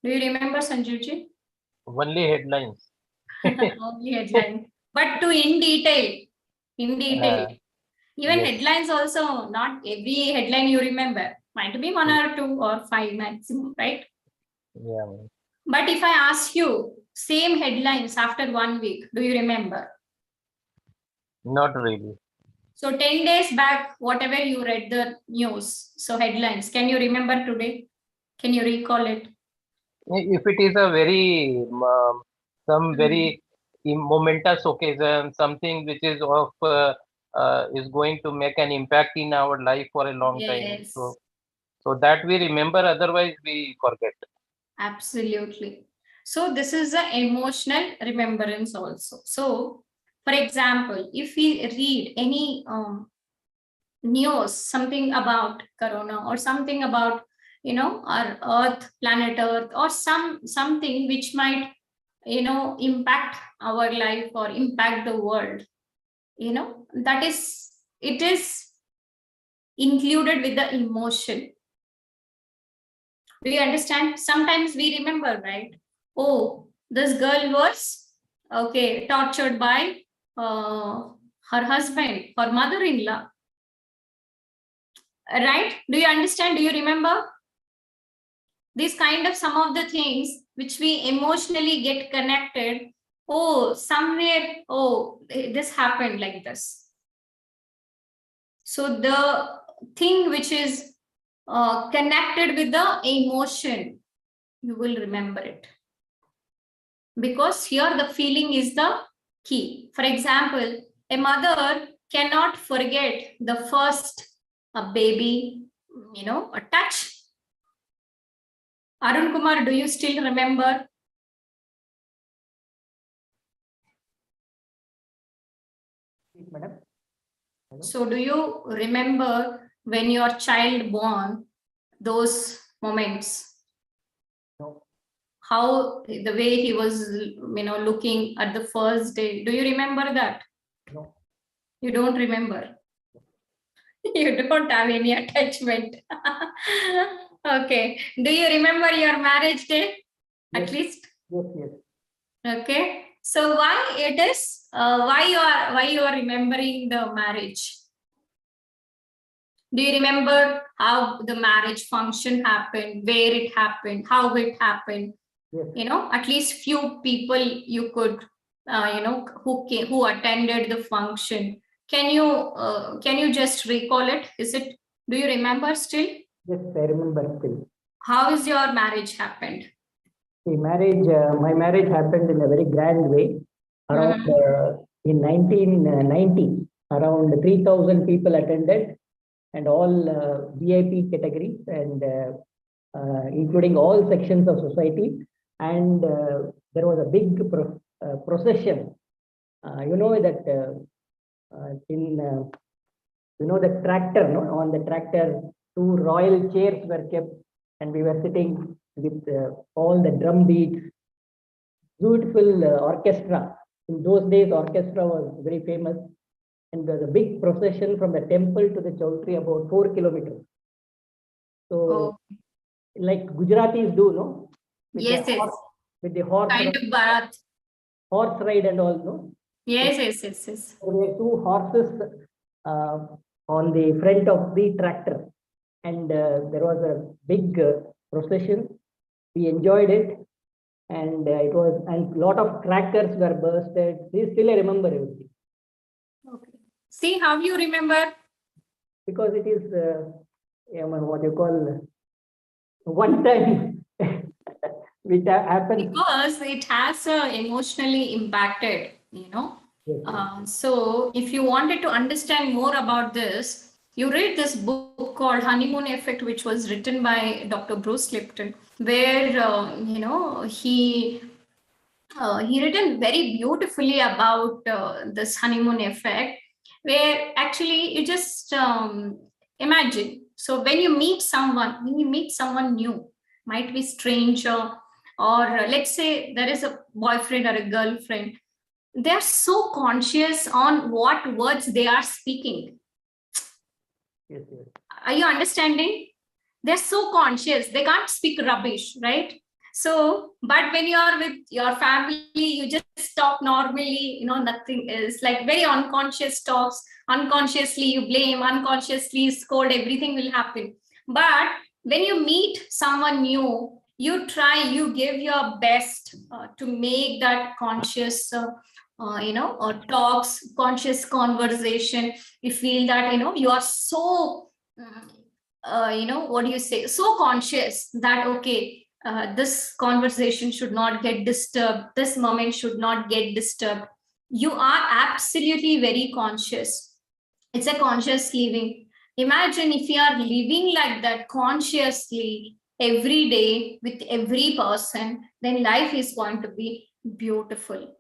Do you remember, Sanjeev ji? Only headlines. Only headline. But to in detail, Even Yes. headlines also, not every headline you remember. Might be 1 or 2 or 5 maximum, right? Yeah. But if I ask you same headlines after 1 week, do you remember? Not really. So 10 days back, whatever you read the news, so headlines, can you remember today? Can you recall it? If it is a very some very momentous occasion, something which is of is going to make an impact in our life for a long time. Yes. So that we remember, otherwise we forget. Absolutely. So this is an emotional remembrance also. So, for example, if we read any news, something about corona or something about, our earth, planet earth, or something which might, impact our life or impact the world, it is included with the emotion. Do you understand? Sometimes we remember, right? Oh, this girl was tortured by her husband, her mother-in-law. Right? Do you understand? Do you remember? These kind of some of the things which we emotionally get connected. Oh, somewhere, this happened like this. So the thing which is connected with the emotion, you will remember it. Because here the feeling is the key. For example, a mother cannot forget the first baby, a touch. Arun Kumar, do you still remember? Madam. So do you remember when your child born, those moments? No. How the way he was, looking at the first day. Do you remember that? No. You don't remember. You don't have any attachment. Okay. Do you remember your marriage day? Yes. At least? Yes. Okay. So why it is? Why you are remembering the marriage? Do you remember how the marriage function happened, where it happened, how it happened? Yes. At least few people you could, who attended the function. Can you just recall it? Do you remember still? Yes, I remember still. How is your marriage happened? The marriage, my marriage happened in a very grand way. Around in 1990, around 3,000 people attended, and all VIP categories, and including all sections of society. And there was a big procession. You know that the tractor, no? On the tractor, 2 royal chairs were kept, and we were sitting with all the drum beats, beautiful orchestra. In those days, orchestra was very famous, and there's a big procession from the temple to the chowtry, about 4 kilometers. So, like Gujaratis do, no? With Yes, the yes. horse, with the horse, Kind of Bharat. horse ride and all, no? Yes. There were 2 horses on the front of the tractor, and there was a big procession. We enjoyed it, and it was, and lot of crackers were bursted. Still I remember everything. Okay. See how you remember? Because it is what you call one time which happens. Because it has emotionally impacted, So if you wanted to understand more about this, you read this book called Honeymoon Effect, which was written by Dr. Bruce Lipton, where he written very beautifully about this honeymoon effect, where actually you just imagine. So when you meet someone new, might be stranger, or let's say there is a boyfriend or a girlfriend, they are so conscious on what words they are speaking. Yes, yes. Are you understanding? They're so conscious, they can't speak rubbish, right? So, but when you are with your family, you just talk normally, nothing is like very unconscious talks, unconsciously you blame, unconsciously scold, everything will happen. But when you meet someone new, you give your best to make that conscious talks, conscious conversation. You feel that you are so what do you say, so conscious that okay, this conversation should not get disturbed, this moment should not get disturbed. You are absolutely very conscious. It's a conscious living. Imagine if you are living like that consciously every day with every person, then life is going to be beautiful.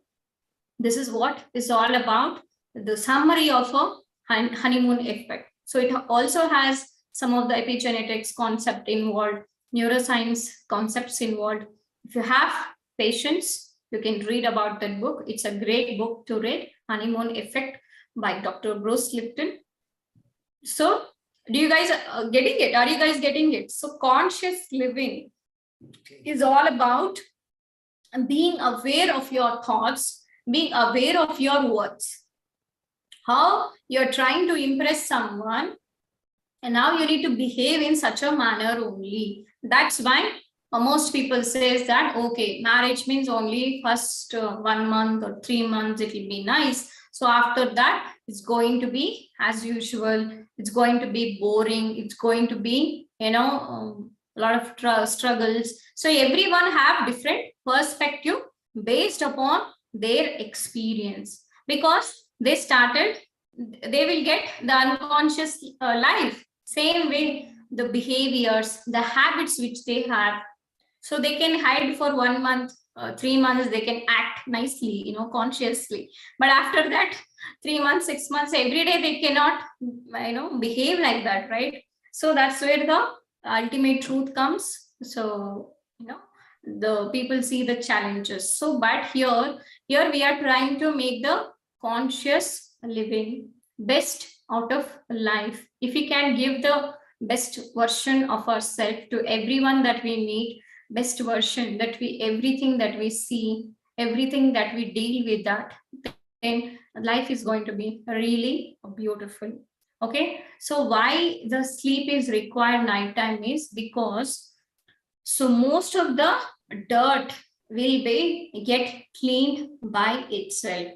This is what is all about, the summary of a honeymoon effect. So it also has some of the epigenetics concept involved, neuroscience concepts involved. If you have patience, you can read about that book. It's a great book to read, Honeymoon Effect by Dr. Bruce Lipton. So do you guys getting it? Are you guys getting it? So conscious living is all about being aware of your thoughts, being aware of your words, how you're trying to impress someone, and now you need to behave in such a manner only. That's why most people says that okay, marriage means only first 1 month or 3 months, it will be nice. So after that, it's going to be as usual. It's going to be boring. It's going to be a lot of struggles. So everyone have different perspective based upon their experience, because they will get the unconscious life. Same way, the behaviors, the habits which they have. So they can hide for 1 month, 3 months, they can act nicely, consciously. But after that, 3 months, 6 months, every day they cannot, behave like that, right? So that's where the ultimate truth comes. So, the people see the challenges. So, but here we are trying to make the conscious living best out of life. If we can give the best version of ourselves to everyone that we meet, best version that everything that we see, everything that we deal with, that then life is going to be really beautiful. Okay, so why the sleep is required nighttime is because so most of the dirt will be get cleaned by itself.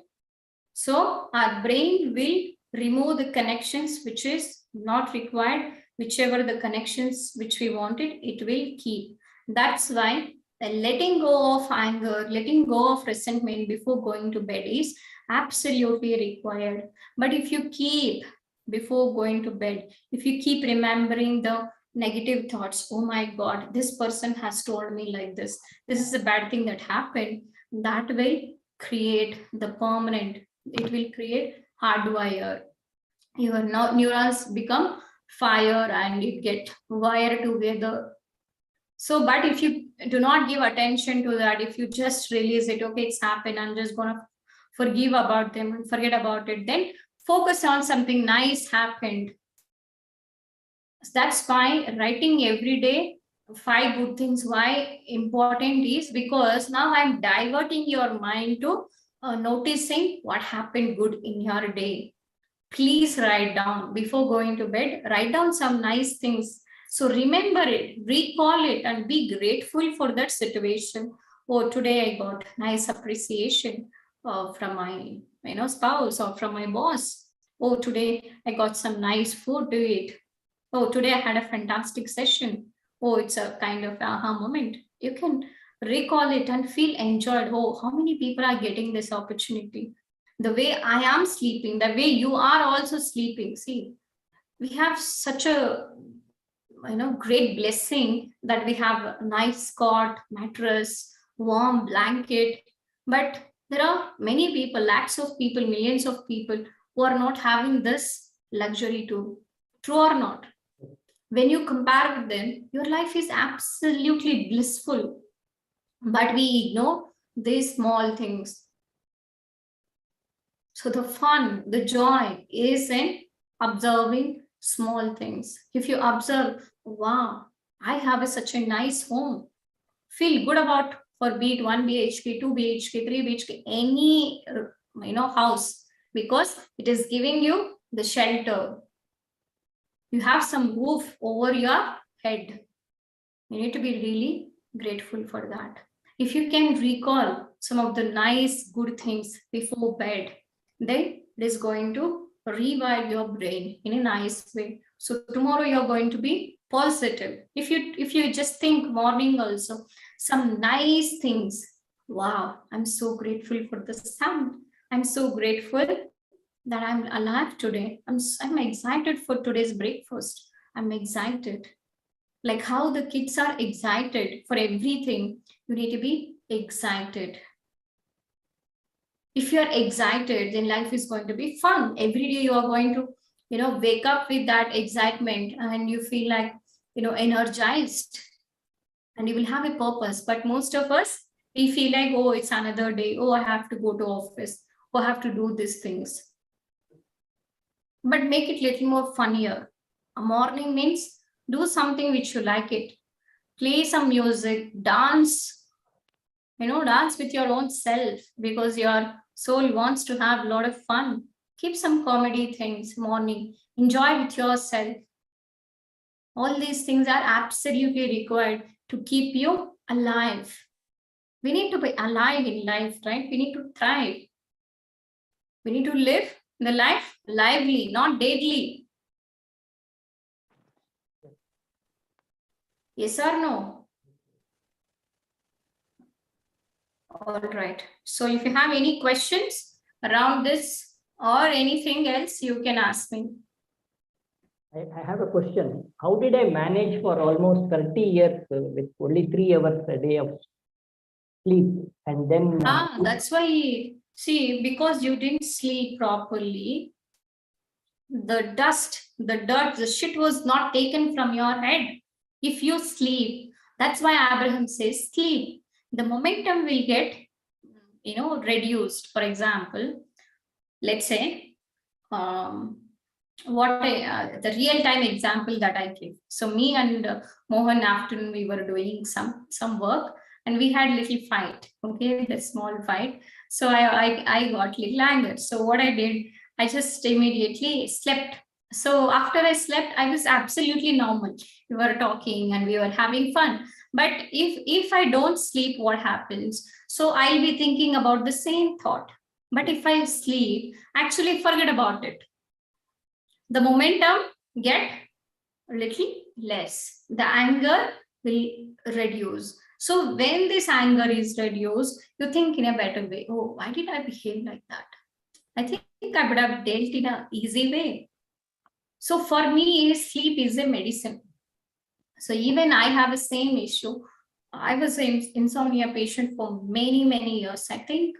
So our brain will remove the connections which is not required, whichever the connections which we wanted, it will keep. That's why letting go of anger, letting go of resentment before going to bed is absolutely required. But if you keep, before going to bed, if you keep remembering the negative thoughts, oh my God, this person has told me like this is a bad thing that happened, that will create the permanent, it will create hardwire. Your neurons become fire and it get wired together. So, but if you do not give attention to that, if you just release it, okay, it's happened, I'm just gonna forgive about them and forget about it, then focus on something nice happened. That's why writing every day 5 good things, why important is because now I'm diverting your mind to noticing what happened good in your day. Please write down before going to bed, write down some nice things. So remember it, recall it, and be grateful for that situation. Oh, today I got nice appreciation from my spouse or from my boss. Oh, today I got some nice food to eat. Oh, today I had a fantastic session. Oh, it's a kind of aha moment. You can recall it and feel enjoyed. Oh, how many people are getting this opportunity? the way I am sleeping, the way you are also sleeping. See, we have such a great blessing that we have a nice cot, mattress, warm blanket. But there are many people, lakhs of people, millions of people who are not having this luxury too. True or not? When you compare with them, your life is absolutely blissful. But we ignore these small things. So the fun, the joy is in observing small things. If you observe, wow, I have such a nice home, feel good about for be it 1 BHK, 2 BHK, 3 BHK, any house, because it is giving you the shelter. You have some roof over your head. You need to be really grateful for that. If you can recall some of the nice, good things before bed, then it is going to rewire your brain in a nice way. So tomorrow you're going to be positive. If you just think morning also, some nice things. Wow, I'm so grateful for the sun. I'm so grateful that I'm alive today. I'm excited for today's breakfast. I'm excited. Like how the kids are excited for everything, you need to be excited. If you're excited, then life is going to be fun. Every day you are going to wake up with that excitement, and you feel like energized, and you will have a purpose. But most of us, we feel like, oh, it's another day, oh, I have to go to office, oh, I have to do these things. But make it little more funnier. A morning means do something which you like it. Play some music, dance, dance with your own self, because your soul wants to have a lot of fun. Keep some comedy things morning, enjoy with yourself. All these things are absolutely required to keep you alive. We need to be alive in life, right? We need to thrive. We need to live the life lively, not deadly. Yes or no? All right. So if you have any questions around this or anything else, you can ask me. I have a question. How did I manage for almost 30 years with only 3 hours a day of sleep? And then that's why, see, because you didn't sleep properly, the dust, the dirt, the shit was not taken from your head. If you sleep, that's why Abraham says sleep. The momentum will get, reduced. For example, let's say, the real-time example that I give. So me and Mohan, afternoon, we were doing some work, and we had little fight. Okay, the small fight. So I got little angry. So what I did, I just immediately slept. So after I slept, I was absolutely normal. We were talking and we were having fun. But if I don't sleep, what happens? So I'll be thinking about the same thought. But if I sleep, actually forget about it. The momentum get a little less. The anger will reduce. So when this anger is reduced, you think in a better way. Oh, why did I behave like that? I think I would have dealt in an easy way. So for me, sleep is a medicine. So even I have the same issue. I was an insomnia patient for many, many years. I think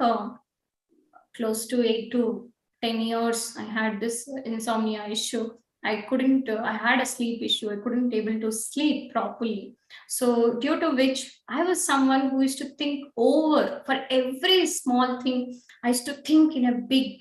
close to 8 to 10 years, I had this insomnia issue. I had a sleep issue. I couldn't able to sleep properly. So due to which I was someone who used to think over for every small thing. I used to think in a big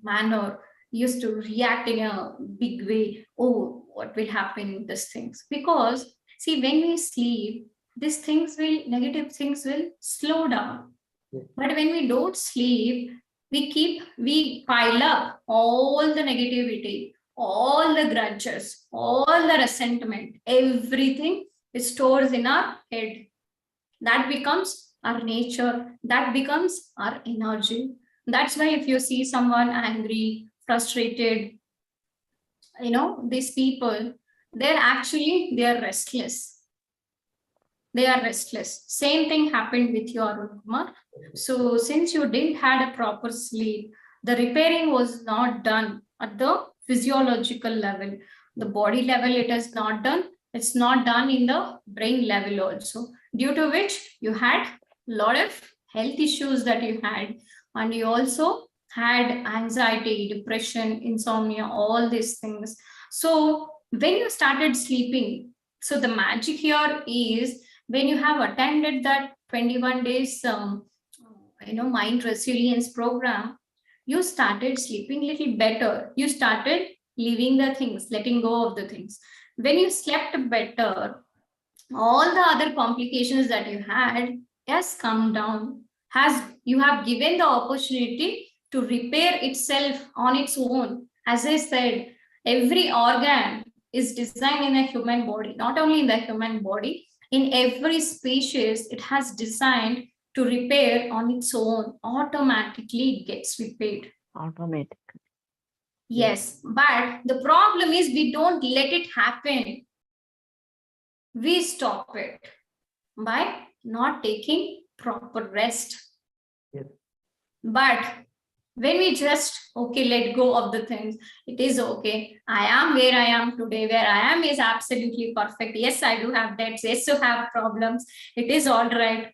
manner, used to react in a big way. Oh, what will happen in these things? Because see, when we sleep, negative things will slow down. But when we don't sleep, we pile up all the negativity, all the grudges, all the resentment, everything is stored in our head. That becomes our nature, that becomes our energy. That's why if you see someone angry, frustrated, these people, they are restless. They are restless. Same thing happened with your Kumar. So since you didn't had a proper sleep, The repairing was not done at the physiological level. The body level, it is not done. It's not done in the brain level also, due to which you had a lot of health issues that you had, and you also had anxiety, depression, insomnia, all these things. So when you started sleeping, so the magic here is when you have attended that 21 days mind resilience program, you started sleeping little better. You started leaving the things, letting go of the things. When you slept better, all the other complications that you had has come down, has you have given the opportunity to repair itself on its own. As I said, every organ is designed in a human body, not only in the human body, in every species it has designed to repair on its own. Automatically it gets repaired. Automatic. Yes, but the problem is we don't let it happen. We stop it by not taking proper rest. Yes. But when we just let go of the things, it is okay. I am where I am today. Where I am is absolutely perfect. Yes, I do have debts. Yes, I have problems. It is all right.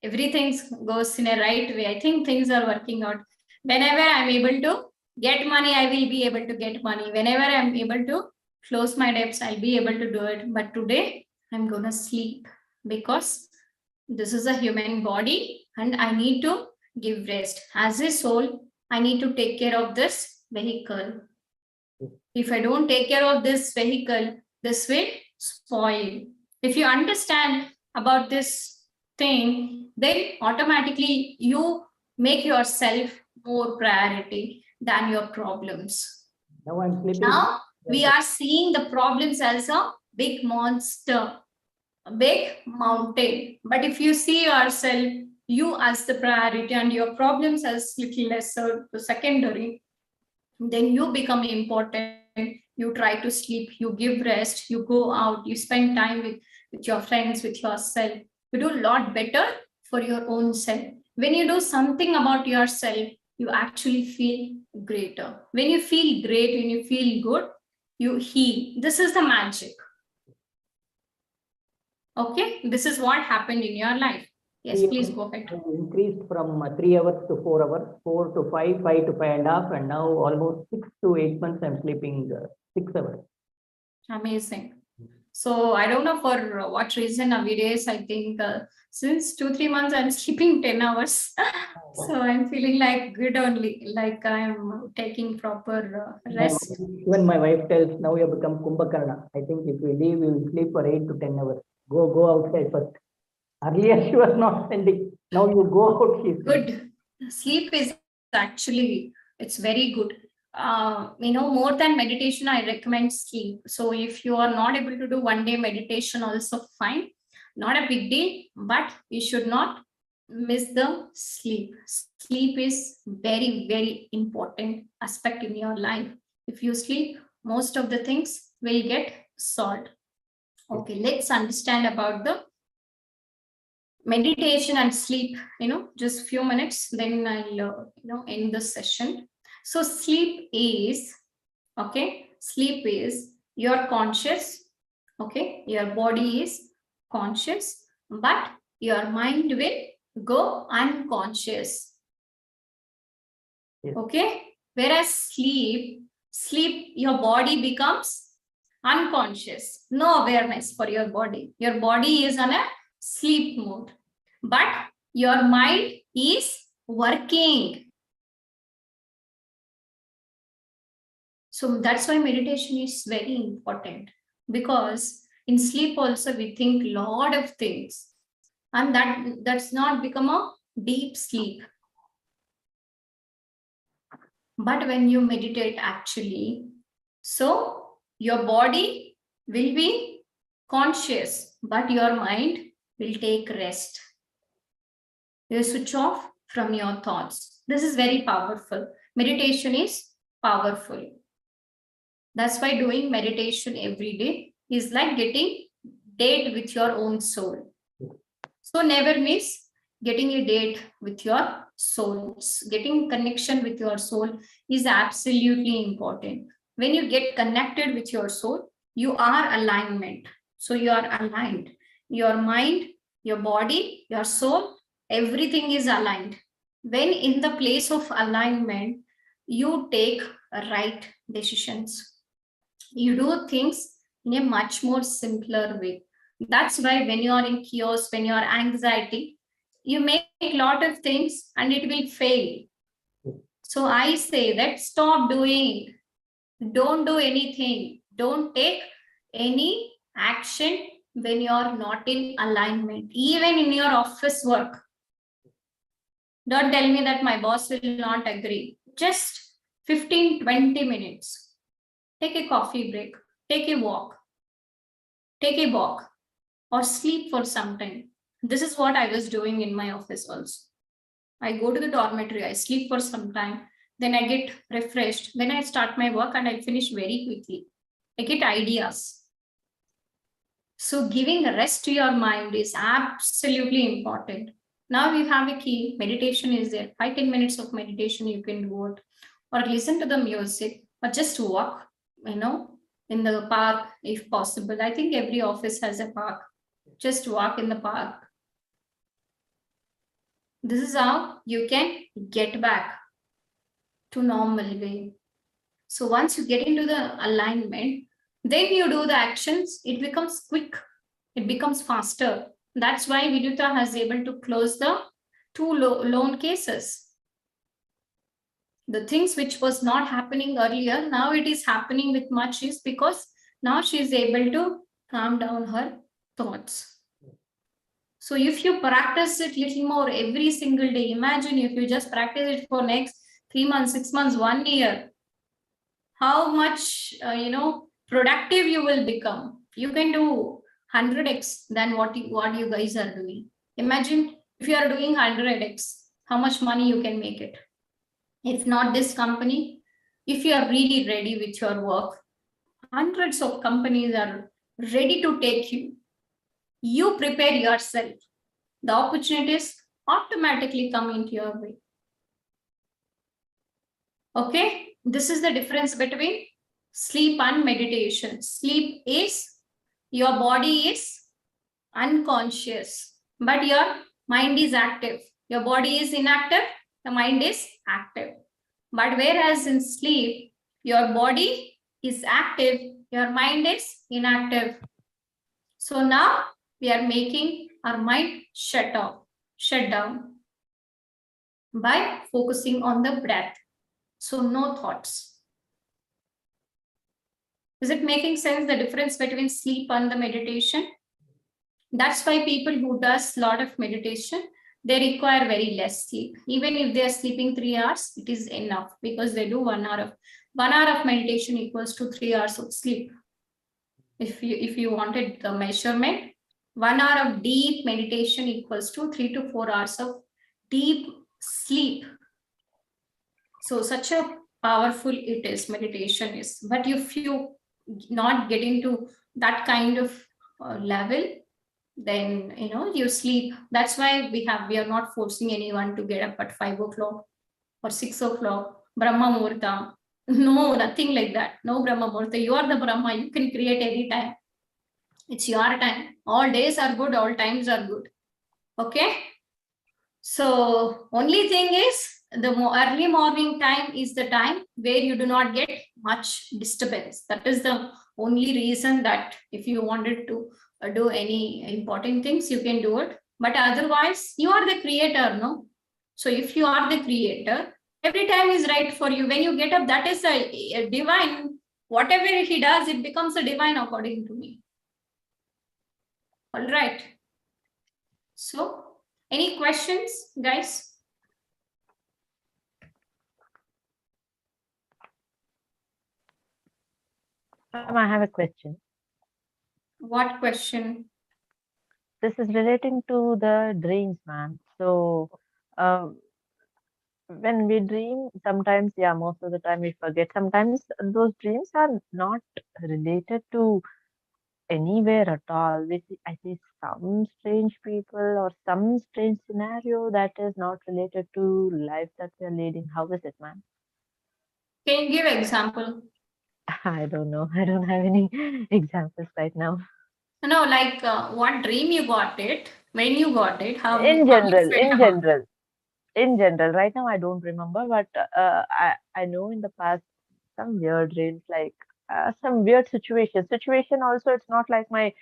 Everything goes in a right way. I think things are working out. Whenever I'm able to get money, I will be able to get money. Whenever I'm able to close my debts, I'll be able to do it. But today I'm gonna sleep because this is a human body and I need to give rest. As a soul, I need to take care of this vehicle. If I don't take care of this vehicle, this will spoil. If you understand about this thing, then automatically you make yourself more priority than your problems. Now I'm sleeping. Now we are seeing the problems as a big monster, a big mountain. But if you see yourself, you as the priority and your problems as little lesser, the secondary, then you become important. You try to sleep, you give rest, you go out, you spend time with your friends, with yourself. You do a lot better for your own self. When you do something about yourself, you actually feel greater. When you feel great, when you feel good, you heal. This is the magic. Okay, this is what happened in your life. Yes, please go ahead. Increased from 3 hours to 4 hours, 4 to 5, 5 to 5.5, and now almost 6 to 8 months I'm sleeping 6 hours. Amazing. So I don't know for what reason nowadays, I think since 2-3 months I'm sleeping 10 hours. So I'm feeling like good only, like I'm taking proper rest. Even my wife tells, now you have become Kumbhakarna. I think if we leave, we will sleep for 8 to 10 hours. Go outside first. Earlier she was not sending. Now you go out. She's good. Sleep is actually, it's very good. More than meditation, I recommend sleep. So if you are not able to do one day meditation, also fine, not a big deal, but you should not miss the sleep. Sleep is very, very important aspect in your life. If you sleep, most of the things will get solved. Okay, let's understand about the meditation and sleep, just few minutes, then I'll, end the session. So sleep is, sleep is you're conscious, your body is conscious, but your mind will go unconscious. Yes. Okay, whereas sleep, your body becomes unconscious, no awareness for your body. Your body is on a sleep mode, but your mind is working. So that's why meditation is very important, because in sleep also we think a lot of things, and that's not become a deep sleep. But when you meditate actually, so your body will be conscious, but your mind will take rest. You switch off from your thoughts. This is very powerful. Meditation is powerful. That's why doing meditation every day is like getting date with your own soul. So never miss. getting a date with your soul, getting connection with your soul is absolutely important. When you get connected with your soul, you are alignment. So you are aligned. Your mind, your body, your soul, everything is aligned. When in the place of alignment, you take right decisions. You do things in a much more simpler way. That's why when you are in chaos, when you are anxiety, you make a lot of things and it will fail. So I say that stop doing, don't do anything, don't take any action when you are not in alignment, even in your office work. Don't tell me that my boss will not agree. Just 15-20 minutes. Take a coffee break, take a walk, or sleep for some time. This is what I was doing in my office also. I go to the dormitory, I sleep for some time, then I get refreshed, then I start my work and I finish very quickly. I get ideas. So giving a rest to your mind is absolutely important. Now you have a key, meditation is there. 5-10 minutes of meditation you can do it, or listen to the music, or just walk, in the park if possible. I think every office has a park. Just walk in the park. This is how you can get back to normal way. So once you get into the alignment, then you do the actions, it becomes quick, it becomes faster. That's why Vidutha has able to close the 2 loan cases. The things which was not happening earlier, now it is happening with much ease because now she is able to calm down her thoughts. So if you practice it little more every single day, imagine if you just practice it for next 3 months, 6 months, 1 year, how much productive you will become. You can do 100x than what you guys are doing. Imagine if you are doing 100x, how much money you can make it. If not this company, if you are really ready with your work, hundreds of companies are ready to take you. You prepare yourself. The opportunities automatically come into your way. Okay, this is the difference between sleep and meditation. Sleep is your body is unconscious, but your mind is active. Your body is inactive, the mind is active. But whereas in sleep, your body is active, your mind is inactive. So now we are making our mind shut down by focusing on the breath. So no thoughts. Is it making sense, the difference between sleep and the meditation? That's why people who does a lot of meditation, they require very less sleep. Even if they are sleeping 3 hours, it is enough because they do 1 hour of meditation equals to 3 hours of sleep. If you wanted the measurement, 1 hour of deep meditation equals to 3 to 4 hours of deep sleep. So such a powerful it is, meditation is. But if you not get into that kind of level, then you sleep. That's why we are not forcing anyone to get up at 5 o'clock or 6 o'clock, Brahma Muhurta. No, nothing like that. No Brahma Muhurta. You are the Brahma. You can create any time. It's your time. All days are good. All times are good. Okay. So only thing is the early morning time is the time where you do not get much disturbance. That is the only reason that if you wanted to do any important things, you can do it. But otherwise, you are the creator, no? So if you are the creator, every time is right for you. When you get up, that is a divine. Whatever he does, it becomes a divine according to me. All right. So, any questions, guys? I have a question. What question? This is relating to the dreams, man. So, when we dream, sometimes, yeah, most of the time we forget. Sometimes those dreams are not related to anywhere at all. I see some strange people or some strange scenario that is not related to life that we are leading. How is it, man? Can you give example? I don't know. I don't have any examples right now. No, like what dream you got it, when you got it, how In how you general, felt in about it. general, in general. Right now, I don't remember, but I know in the past some weird dreams, like some weird situation. Situation also, it's not like my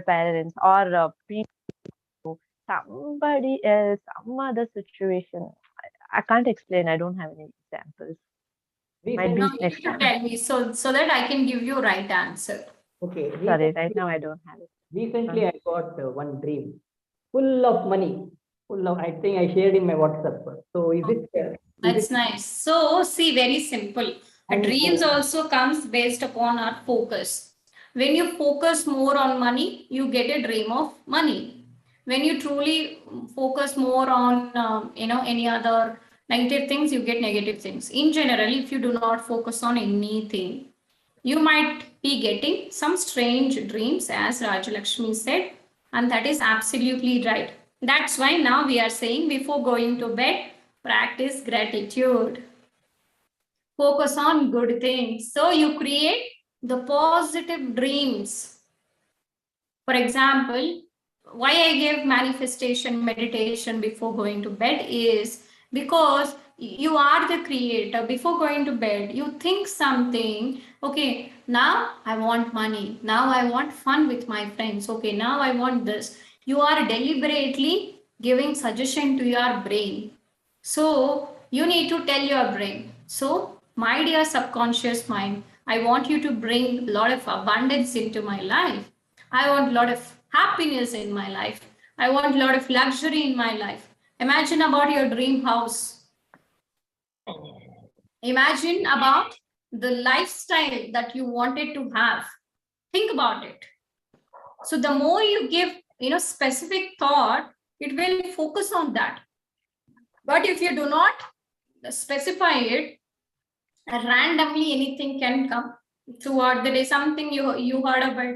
parents or people, somebody else, some other situation. I can't explain. I don't have any examples. Might No, be Recently, you next need to time. tell me so that I can give you right answer. okay, Sorry, right recently, now I don't have it. recently I got one dream full of money, full of, I think I shared in my WhatsApp. So is That's it, nice. So, see, very simple. and Dreams also comes based upon our focus. When you focus more on money, you get a dream of money. When you truly focus more on, any other negative things, you get negative things. In general, if you do not focus on anything, you might be getting some strange dreams, as Rajalakshmi said, and that is absolutely right. That's why now we are saying before going to bed, practice gratitude. Focus on good things. So you create the positive dreams. For example, why I give manifestation meditation before going to bed is because you are the creator. Before going to bed, you think something, okay, now I want money. Now I want fun with my friends. Okay, now I want this. You are deliberately giving suggestion to your brain. So you need to tell your brain. So, my dear subconscious mind, I want you to bring a lot of abundance into my life. I want a lot of happiness in my life. I want a lot of luxury in my life. Imagine about your dream house. Imagine about the lifestyle that you wanted to have. Think about it. So the more you give, specific thought, it will focus on that. But if you do not specify it, randomly anything can come throughout the day. Something you heard about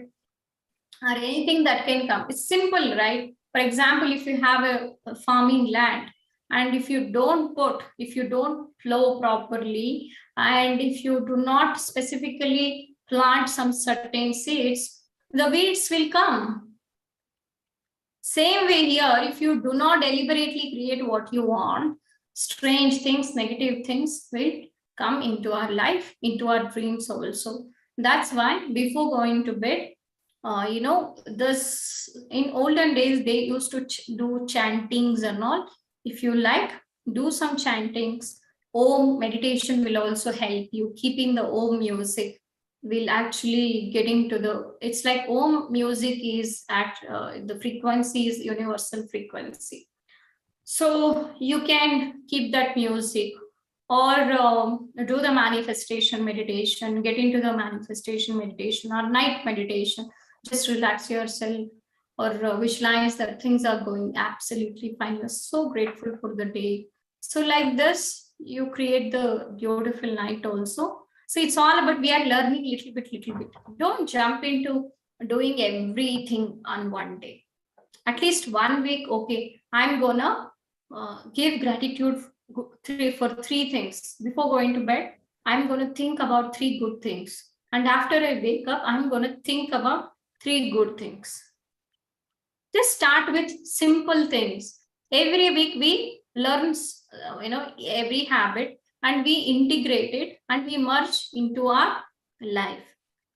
or anything that can come. It's simple, right? For example, if you have a farming land and if you don't plow properly, and if you do not specifically plant some certain seeds, the weeds will come. Same way here, if you do not deliberately create what you want, strange things, negative things will come into our life, into our dreams also. That's why before going to bed, this in olden days they used to do chantings and all. If you like, do some chantings. Om meditation will also help you. Keeping the Om music will actually get into it's like Om music is at the frequency is universal frequency. So you can keep that music or do the manifestation meditation, get into the manifestation meditation or night meditation. Just relax yourself or visualize that things are going absolutely fine. You're so grateful for the day. So like this, you create the beautiful night also. So it's all about we are learning little bit. Don't jump into doing everything on one day. At least 1 week, okay, I'm gonna give gratitude for three things. Before going to bed, I'm gonna think about three good things. And after I wake up, I'm gonna think about three good things. Just start with simple things. Every week we learn, every habit and we integrate it and we merge into our life.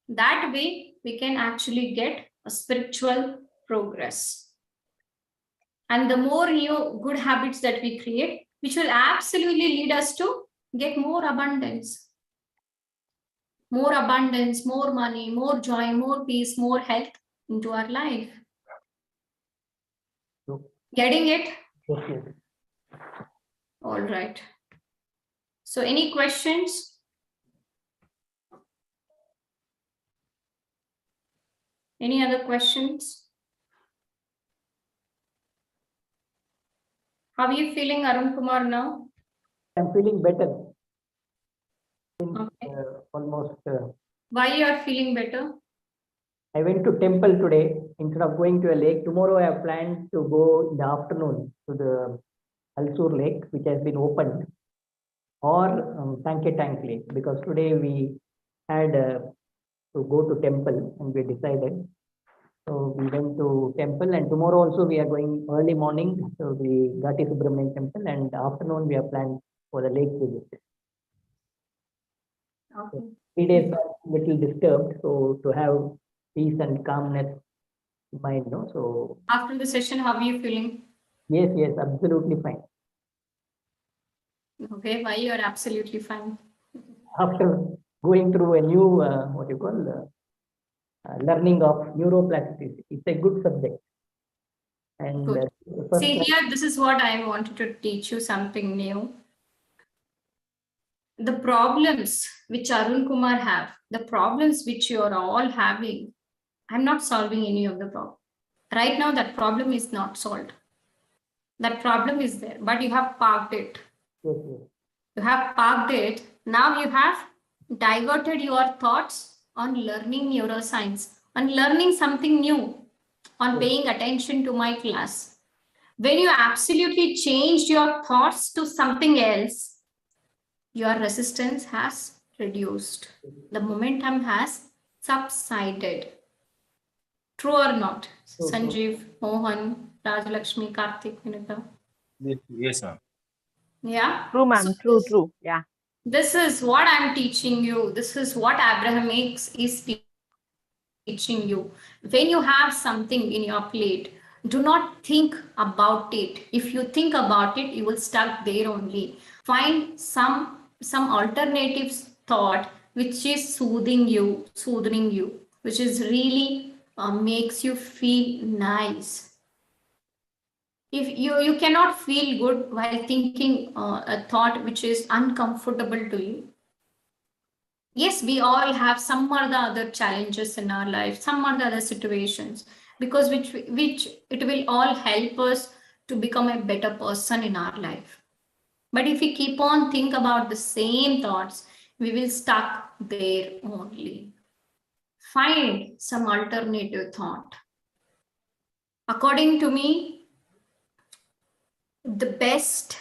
That way we can actually get a spiritual progress. And the more new good habits that we create, which will absolutely lead us to get more abundance, more money, more joy, more peace, more health into our life. Getting it? okay. All right. So any questions? Any other questions? How are you feeling, Arun Kumar, now? I'm feeling better. Okay. Almost Why you are feeling better? I went to temple today instead of going to a lake. Tomorrow I have planned to go in the afternoon to the Alsur Lake, which has been opened, or Tanke Tank Lake, because today we had to go to temple and we decided. So we went to temple, and tomorrow also we are going early morning to the Gati Subramanian temple, and afternoon we are planned for the lake visit. Okay. 3 days are little disturbed, so to have peace and calmness mind, no? So After the session, how are you feeling? yes, absolutely fine. Okay, why you are absolutely fine? After going through a new learning of neuroplasticity, it's a good subject. And Good. the first See time, here, this is what I wanted to teach you something new. The problems which Arun Kumar have, the problems which you are all having, I'm not solving any of the problem. Right now, that problem is not solved. That problem is there, but you have parked it. yes, You have parked it. Now you have diverted your thoughts on learning neuroscience, on learning something new, on paying attention to my class. When you absolutely changed your thoughts to something else, your resistance has reduced. The momentum has subsided. True or not? True. Sanjeev, Mohan, Rajalakshmi, Karthik, Vinita. Yes, ma'am. Yeah. True, So ma'am. True, true. Yeah. this is what I'm teaching you. This is what Abraham Hicks is teaching you. When you have something in your plate, do not think about it. If you think about it, you will stuck there only. Find some alternative thought which is soothing you, which is really makes you feel nice. If you cannot feel good while thinking a thought which is uncomfortable to you. Yes, we all have some or the other challenges in our life, some or the other situations, because which it will all help us to become a better person in our life. But if we keep on think about the same thoughts, we will stuck there only. Find some alternative thought. According to me, the best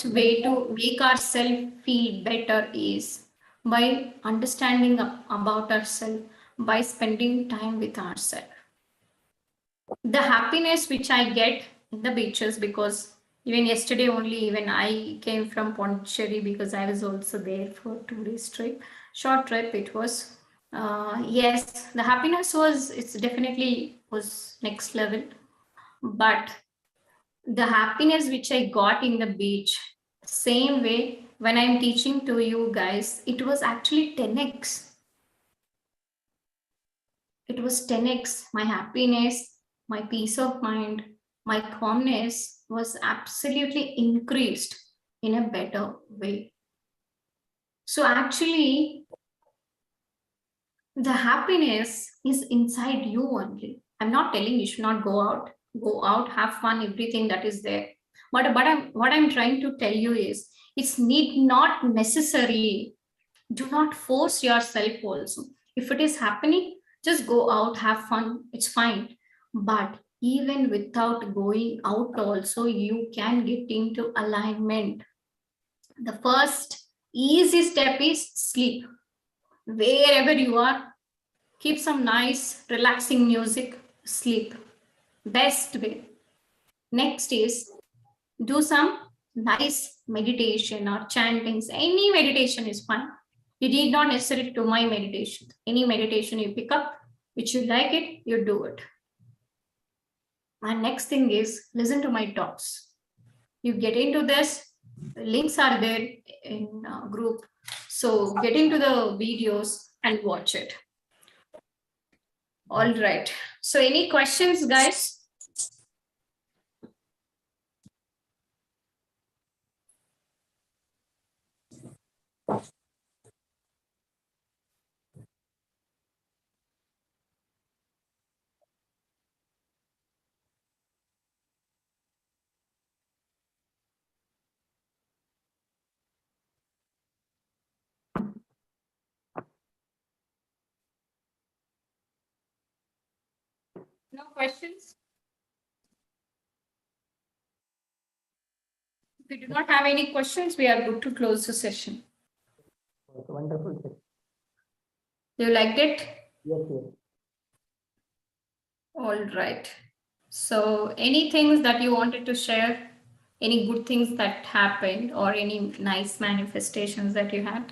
way to make ourselves feel better is by understanding about ourselves, by spending time with ourselves. The happiness which I get in the beaches, because even yesterday only, even I came from Pondicherry because I was also there for 2 days trip, short trip it was. Yes, the happiness it's definitely was next level, but the happiness which I got in the beach, same way when I'm teaching to you guys, it was actually 10x. It was 10x. My happiness, my peace of mind, my calmness was absolutely increased in a better way. So actually, the happiness is inside you only. I'm not telling you should not go out, have fun, everything that is there. But what I'm trying to tell you is it's need not necessary. Do not force yourself also. If it is happening, just go out, have fun, it's fine. But even without going out also, you can get into alignment. The first easy step is sleep. Wherever you are, keep some nice, relaxing music, sleep. Best way. Next is do some nice meditation or chantings. Any meditation is fine. You need not necessarily do my meditation. Any meditation you pick up, which you like it, you do it. And next thing is listen to my talks. You get into this, links are there in group. So get into the videos and watch it. All right. So any questions, guys? No questions? If we do not have any questions, we are good to close the session. It's wonderful. You liked it? Yes, yes. All right. So any things that you wanted to share? Any good things that happened or any nice manifestations that you had?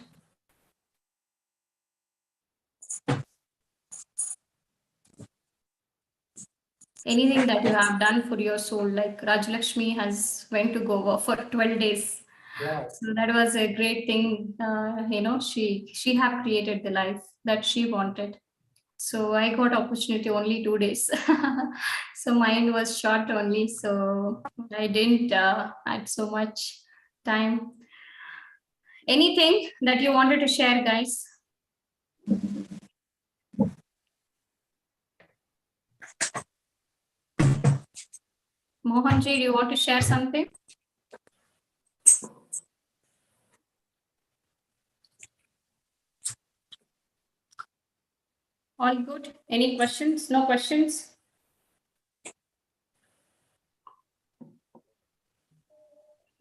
Anything that you have done for your soul, like Rajalakshmi has went to Goa for 12 days. Yeah. So that was a great thing. She have created the life that she wanted. So I got opportunity only 2 days. So mine was short only. So I didn't had so much time. Anything that you wanted to share, guys? Mohanji, do you want to share something? All good. Any questions? No questions?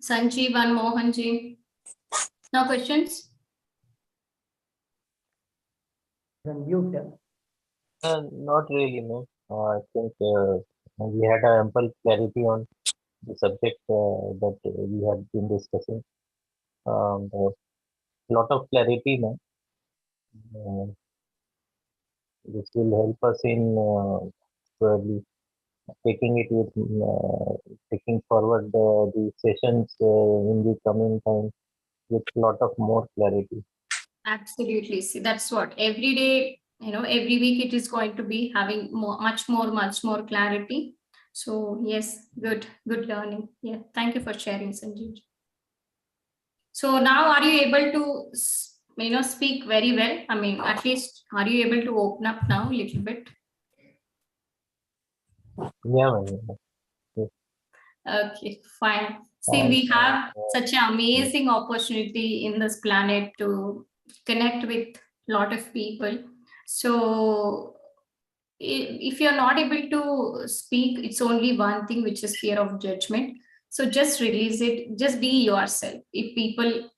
Sanjeev and Mohanji. No questions? On mute. Not really, no. I think we had ample clarity on the subject that we had been discussing. A lot of clarity now. This will help us in probably taking it with taking forward the sessions in the coming time with a lot of more clarity. Absolutely. See, that's what every day, every week it is going to be having much more clarity. So yes, good learning. Yeah. Thank you for sharing, Sanjeev. So now are you able to, speak very well? I mean, at least are you able to open up now a little bit? Yeah, man. Okay, fine. See, we have such an amazing opportunity in this planet to connect with a lot of people. So if you're not able to speak, it's only one thing, which is fear of judgment. So just release it, just be yourself. If people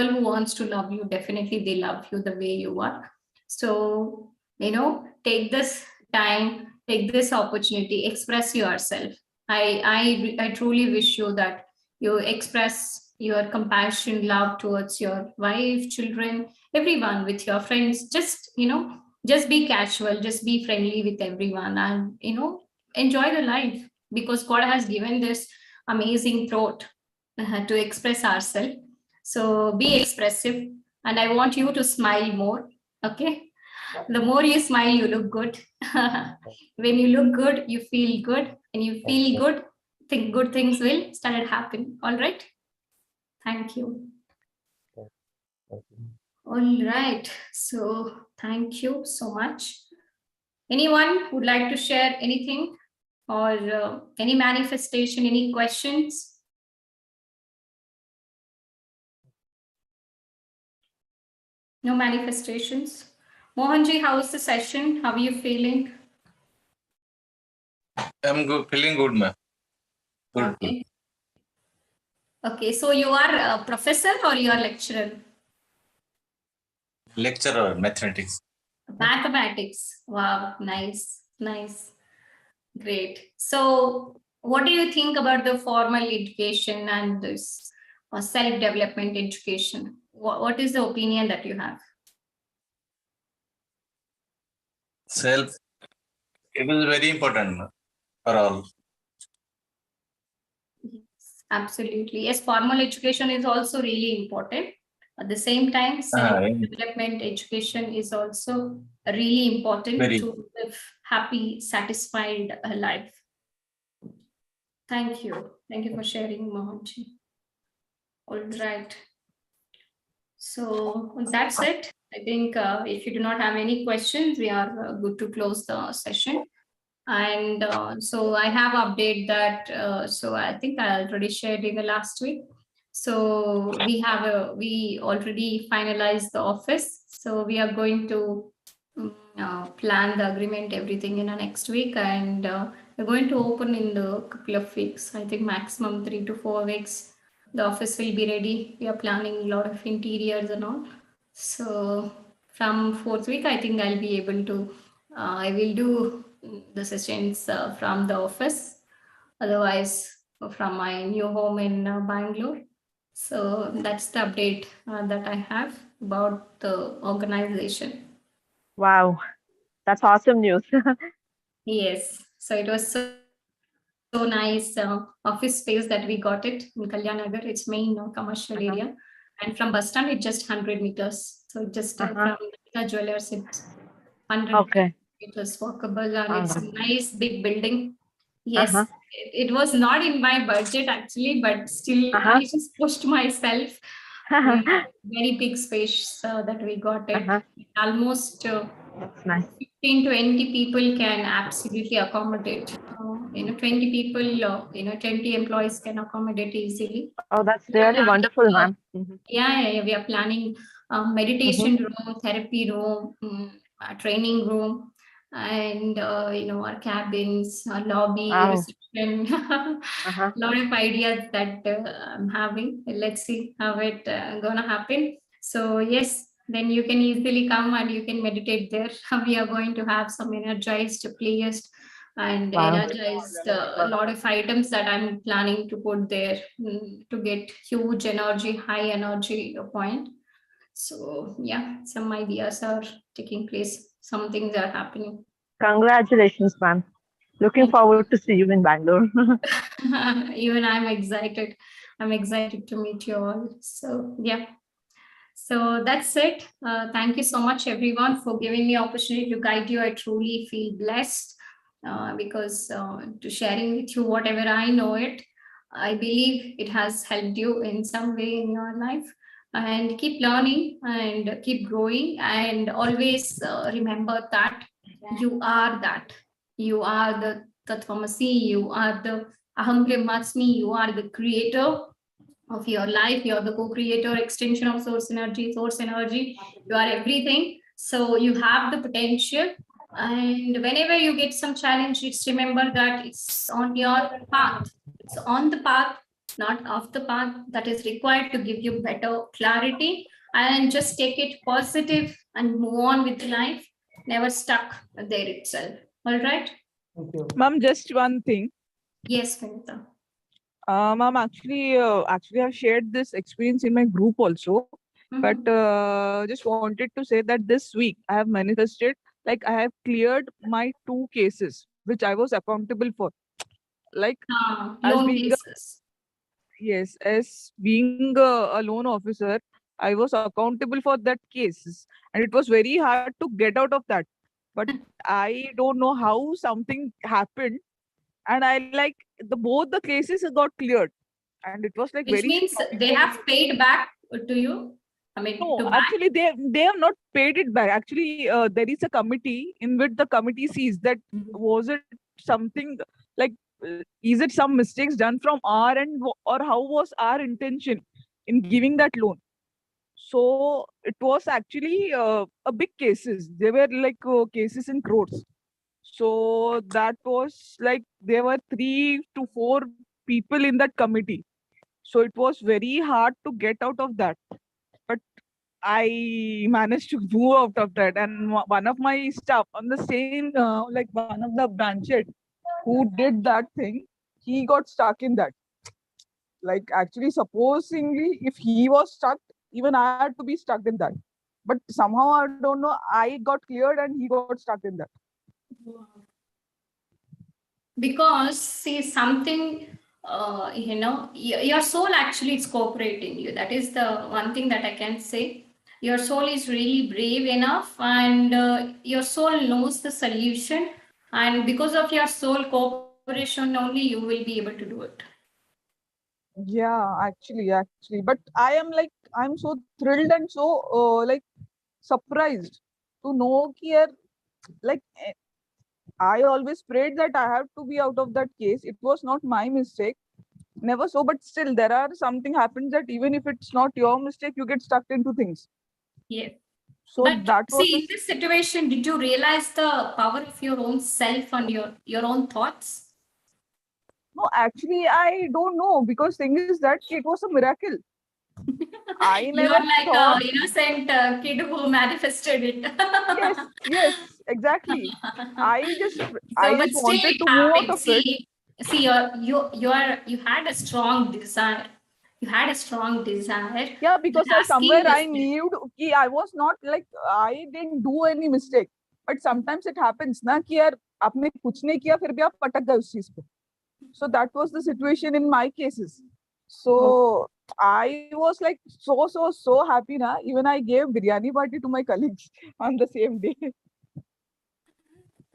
who wants to love you, definitely they love you the way you are. So take this time, take this opportunity, express yourself. I truly wish you that you express your compassion, love towards your wife, children, everyone, with your friends. Just be casual, just be friendly with everyone, and enjoy the life, because God has given this amazing throat to express ourselves. So be expressive, and I want you to smile more. Okay, the more you smile, you look good. When you look good, you feel good, and you feel good, think good things will start happen. All right, thank you. All right, so thank you so much. Anyone would like to share anything or any manifestation, any questions? No manifestations. Mohanji, how is the session? How are you feeling? I'm good, feeling good, ma'am. Good. Okay. Okay, so you are a professor or you are lecturer? Lecturer, mathematics. Mathematics. Wow, nice. Great. So what do you think about the formal education and this self-development education? What is the opinion that you have? Self, it is very important, ma'am, for all. Yes, absolutely. Yes, formal education is also really important. At the same time, self-development education is also really important to live happy, satisfied life. Thank you. Thank you for sharing, Mohanji. All right. So that's it. I think if you do not have any questions, we are good to close the session. And so I have update that. So I think I already shared in the last week. So we already finalized the office. So we are going to plan the agreement, everything in the next week, and we're going to open in the couple of weeks. I think maximum 3 to 4 weeks. The office will be ready. We are planning a lot of interiors and all. So from fourth week, I think I'll be able to. I will do the sessions from the office. Otherwise, from my new home in Bangalore. So that's the update that I have about the organization. Wow, that's awesome news. Yes. So it was so nice office space that we got it in Kalyan Nagar. It's main commercial area. And from bus stand, it's just 100 meters. So just from Uh-huh. the jewelers, it's 100 Okay. meters walkable, and it's Uh-huh. a nice big building. Uh-huh. Yes, it was not in my budget actually, but still Uh-huh. I just pushed myself. Very big space that we got it. Uh-huh. Almost That's nice. 15 to 20 people can absolutely accommodate. 20 people, 20 employees can accommodate easily. Oh, that's We are really planning, wonderful, ma'am. Mm-hmm. yeah, we are planning meditation room, therapy room, training room, and our cabins, our lobby, Wow. reception. Uh-huh. Lot of ideas that I'm having. Let's see how it gonna happen. So yes, then you can easily come and you can meditate there. We are going to have some energized players and Wow. energized a lot of items that I'm planning to put there to get huge energy, high energy point. So yeah, some ideas are taking place. Some things are happening. Congratulations, ma'am. Looking Thank forward to see you in Bangalore. you. Even I'm excited. I'm excited to meet you all. So yeah. So that's it. Thank you so much, everyone, for giving me opportunity to guide you. I truly feel blessed because to sharing with you whatever I know it, I believe it has helped you in some way in your life. And keep learning and keep growing, and always remember that you are that. You are the Tatvamasi. You are the Aham Brahmasmi. You are the creator of your life. You're the co-creator, extension of source energy. You are everything. So you have the potential. And whenever you get some challenge, just remember that it's on your path. It's on the path, not off the path, that is required to give you better clarity. And just take it positive and move on with life. Never stuck there itself. All right? Thank you. Ma'am, just one thing. Yes, Vinita. Ma'am, actually, I've shared this experience in my group also. But Mhm. just wanted to say that this week I have manifested, like I have cleared my 2 cases which I was accountable for. Like as Loan being a, cases. yes, as being a loan officer, I was accountable for that cases, and it was very hard to get out of that. But I don't know how something happened, and I like both the cases got cleared, and it was like Which very means they shocking. have paid back to you. I mean, No, to bank. actually, they have not paid it back. Actually, there is a committee in which the committee sees that was it something like is it some mistakes done from our end, or how was our intention in giving that loan? So it was actually a big cases. They were like cases in crores. So that was like there were 3 to 4 people in that committee. So it was very hard to get out of that. But I managed to move out of that. And one of my staff on the same, like one of the branches who did that thing, he got stuck in that. Like actually, supposingly, if he was stuck, even I had to be stuck in that. But somehow I don't know. I got cleared and he got stuck in that. Because see something, your soul actually is cooperating you. That is the one thing that I can say. Your soul is really brave enough, and your soul knows the solution. And because of your soul cooperation only, you will be able to do it. Yeah, actually. But I'm so thrilled and so like surprised to know here, like I always prayed that I have to be out of that case. It was not my mistake. Never so, but still there are something happens that even if it's not your mistake, you get stuck into things. Yes. So But that was see, in this situation, did you realize the power of your own self and your own thoughts? no, actually, I don't know, because thing is that it was a miracle. I You never are like thought. a innocent kid who manifested it. Yes, exactly. I just So, but just still wanted it to move out happened. of it. See, you had a strong desire. You had a strong desire. Yeah, But because I asking somewhere I yourself, knew कि I was not like, I didn't do any mistake. But sometimes it happens ना कि यार आपने कुछ नहीं किया फिर भी आप पटक गए उस चीज पे. So that was the situation in my cases. So I was like so happy na. Even I gave biryani party to my colleagues on the same day.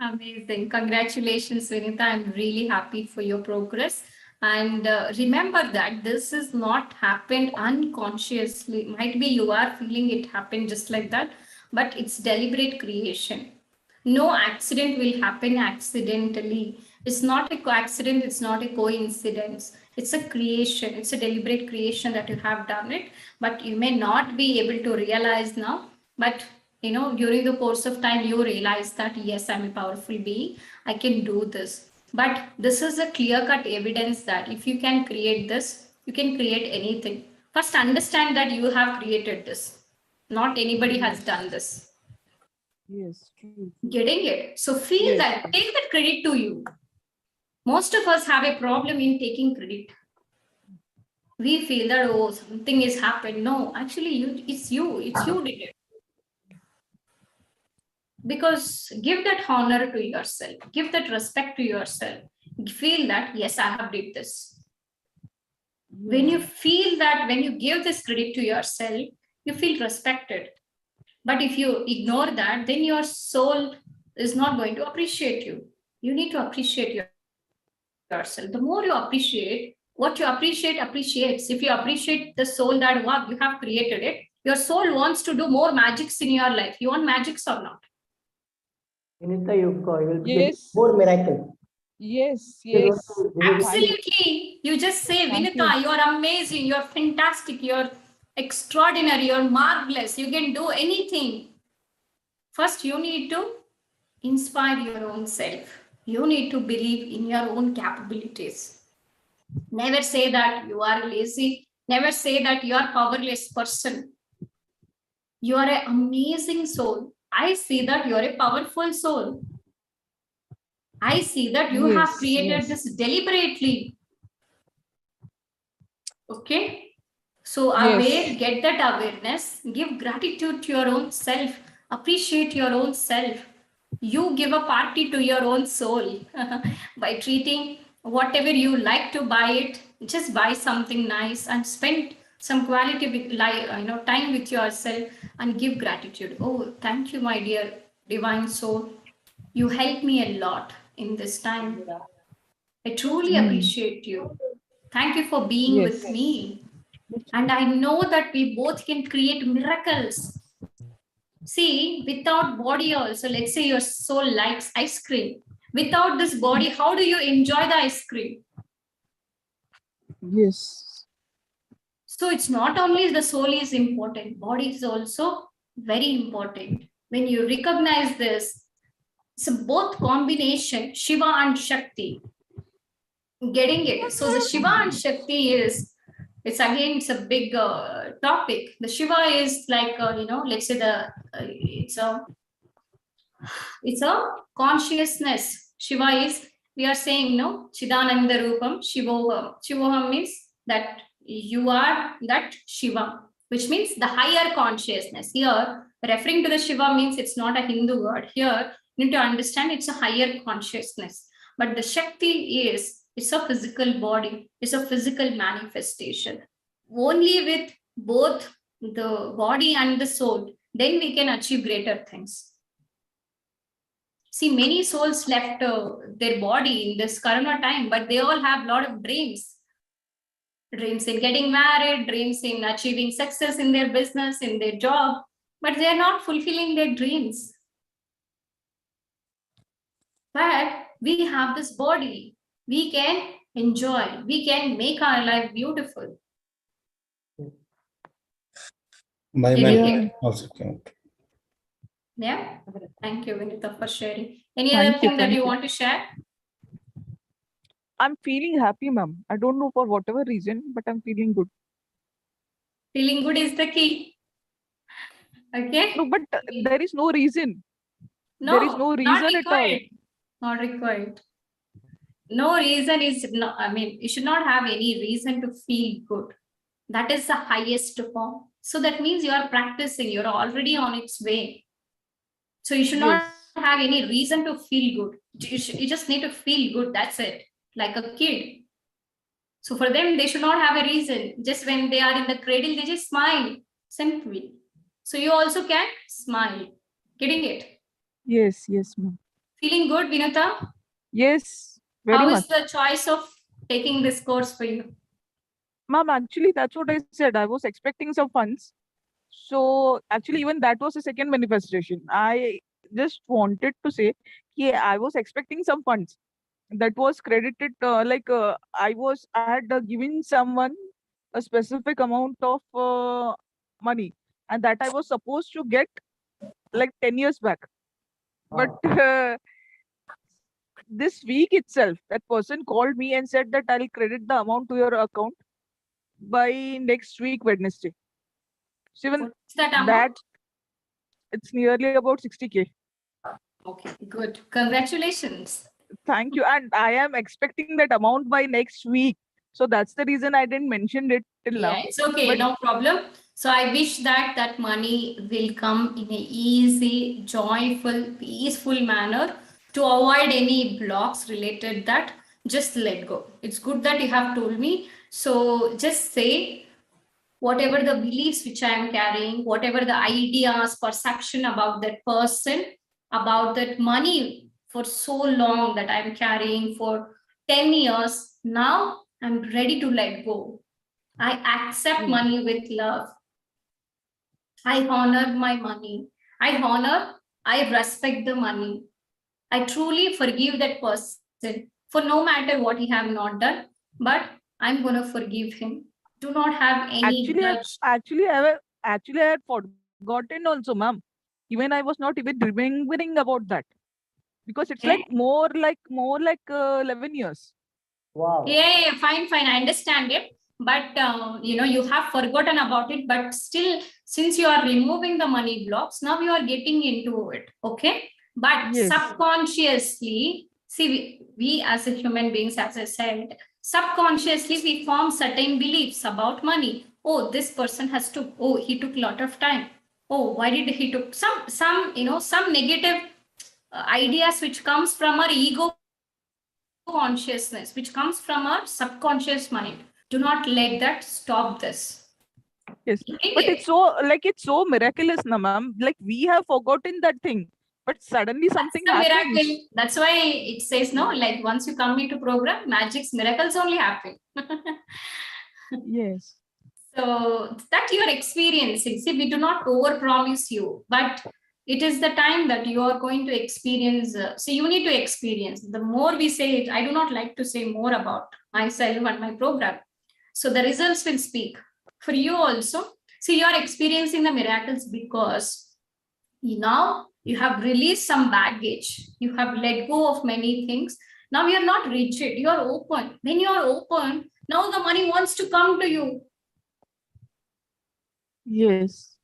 amazing. Congratulations, Vinita. I'm really happy for your progress. And remember that this is not happened unconsciously. Might be you are feeling it happened just like that, but it's deliberate creation. No accident will happen accidentally. It's not a accident, it's not a coincidence. It's a creation, it's a deliberate creation that you have done it, but you may not be able to realize now. But during the course of time, you realize that yes, I'm a powerful being, I can do this. But this is a clear-cut evidence that if you can create this, you can create anything. First, understand that you have created this. Not anybody has done this. Yes, true. Getting it? So feel Yes, that, take that credit to you. Most of us have a problem in taking credit. We feel that, oh, something has happened. No, actually, it's you did it. Because give that honor to yourself, give that respect to yourself. Feel that, yes, I have did this. When you feel that, when you give this credit to yourself, you feel respected. But if you ignore that, then your soul is not going to appreciate you. You need to appreciate yourself. The more you appreciate, what you appreciate appreciates. If you appreciate the soul that, wow, you have created it, your soul wants to do more magics in your life. You want magics or not? Vinita, you will get yes, more miracles. yes. Absolutely. You just say, Thank Vinita, you. you're amazing, you're fantastic, you're extraordinary, you're marvelous, you can do anything. First, you need to inspire your own self. You need to believe in your own capabilities. Never say that you are lazy. Never say that you are powerless person. You are an amazing soul. I see that you are a powerful soul. I see that you have created this deliberately. Okay? So aware, get that awareness, give gratitude to your own self, appreciate your own self. You give a party to your own soul by treating whatever you like to buy it. Just buy something nice and spend some quality with, time with yourself and give gratitude. Oh, thank you, my dear divine soul. You helped me a lot in this time. I truly appreciate you. Thank you for being with me. And I know that we both can create miracles. See, without body also, let's say your soul likes ice cream. Without this body, how do you enjoy the ice cream? Yes. So it's not only the soul is important, body is also very important. When you recognize this, it's a both combination, Shiva and Shakti. Getting it. So the Shiva and Shakti it's a big topic. The Shiva is like, let's say it's a consciousness. Shiva is, we are saying, no, Chidananda Rupam, Shivoham. Shivoham means that you are that Shiva, which means the higher consciousness. Here, referring to the Shiva means it's not a Hindu word. Here, you need to understand it's a higher consciousness. But the Shakti it's a physical body, it's a physical manifestation. Only with both the body and the soul, then we can achieve greater things. See, many souls left their body in this Corona time, but they all have a lot of dreams. Dreams in getting married, dreams in achieving success in their business, in their job, but they are not fulfilling their dreams. But we have this body. We can enjoy. We can make our life beautiful. My Getting mind it? also count. Yeah. Thank you, Vinita, for sharing. Any Thank other you, thing that thank you you. want to share? I'm feeling happy, ma'am. I don't know for whatever reason, but I'm feeling good. Feeling good is the key. Okay. No, but there is no reason. There is No, no not reason at all. required. Not required. No reason is no, I mean, you should not have any reason to feel good. That is the highest form. So that means you are practicing, you're already on its way. So you should not Yes. have any reason to feel good. You just need to feel good. That's it. Like a kid. So for them, they should not have a reason. Just when they are in the cradle, they just smile simply. So you also can smile. Getting it? Yes, yes, ma'am. Feeling good, Vinata? Yes, very How much. is the choice of taking this course for you? Ma'am, actually, that's what I said. I was expecting some funds. So actually, even that was a second manifestation. I just wanted to say, yeah, I was expecting some funds that was credited. I had given someone a specific amount of money, and that I was supposed to get like 10 years back. But this week itself, that person called me and said that I'll credit the amount to your account by next week, Wednesday. So even What's that that, amount? it's nearly about 60K. Okay, good. Congratulations. Thank you. And I am expecting that amount by next week. So that's the reason I didn't mention it till Yeah, now. it's okay, But no problem. So I wish that that money will come in a easy, joyful, peaceful manner to avoid any blocks related that. Just let go. It's good that you have told me. So just say whatever the beliefs which I am carrying, whatever the ideas, perception about that person, about that money for so long that I'm carrying for 10 years, now I'm ready to let go. I accept money with love. I honor my money. I respect the money. I truly forgive that person for no matter what he have not done, but I'm going to forgive him. Do not have any actually, grudge. actually, I had forgotten also, ma'am. Even I was not even remembering about that because it's Okay. like more like 11 years. Wow. Yeah, fine, fine. I understand it. But you have forgotten about it. But still, since you are removing the money blocks, now you are getting into it. Okay. But Yes. subconsciously, see, we as a human beings, as I said, subconsciously we form certain beliefs about money. Oh, this person has to. Oh, he took a lot of time. Oh, why did he took some negative ideas which comes from our ego consciousness, which comes from our subconscious mind. Do not let that stop this. Yes, Getting but it's it? so miraculous, na ma'am. Like we have forgotten that thing, but suddenly That's something the miracle. happens. That's why it says no, like once you come into program, magic's miracles only happen. Yes. So that you're experiencing. See, we do not over promise you, but it is the time that you are going to experience. So you need to experience. The more we say it, I do not like to say more about myself and my program. So the results will speak for you also. See, you are experiencing the miracles because now you have released some baggage. You have let go of many things. Now you are not rigid. You are open. When you are open, now the money wants to come to you. Yes.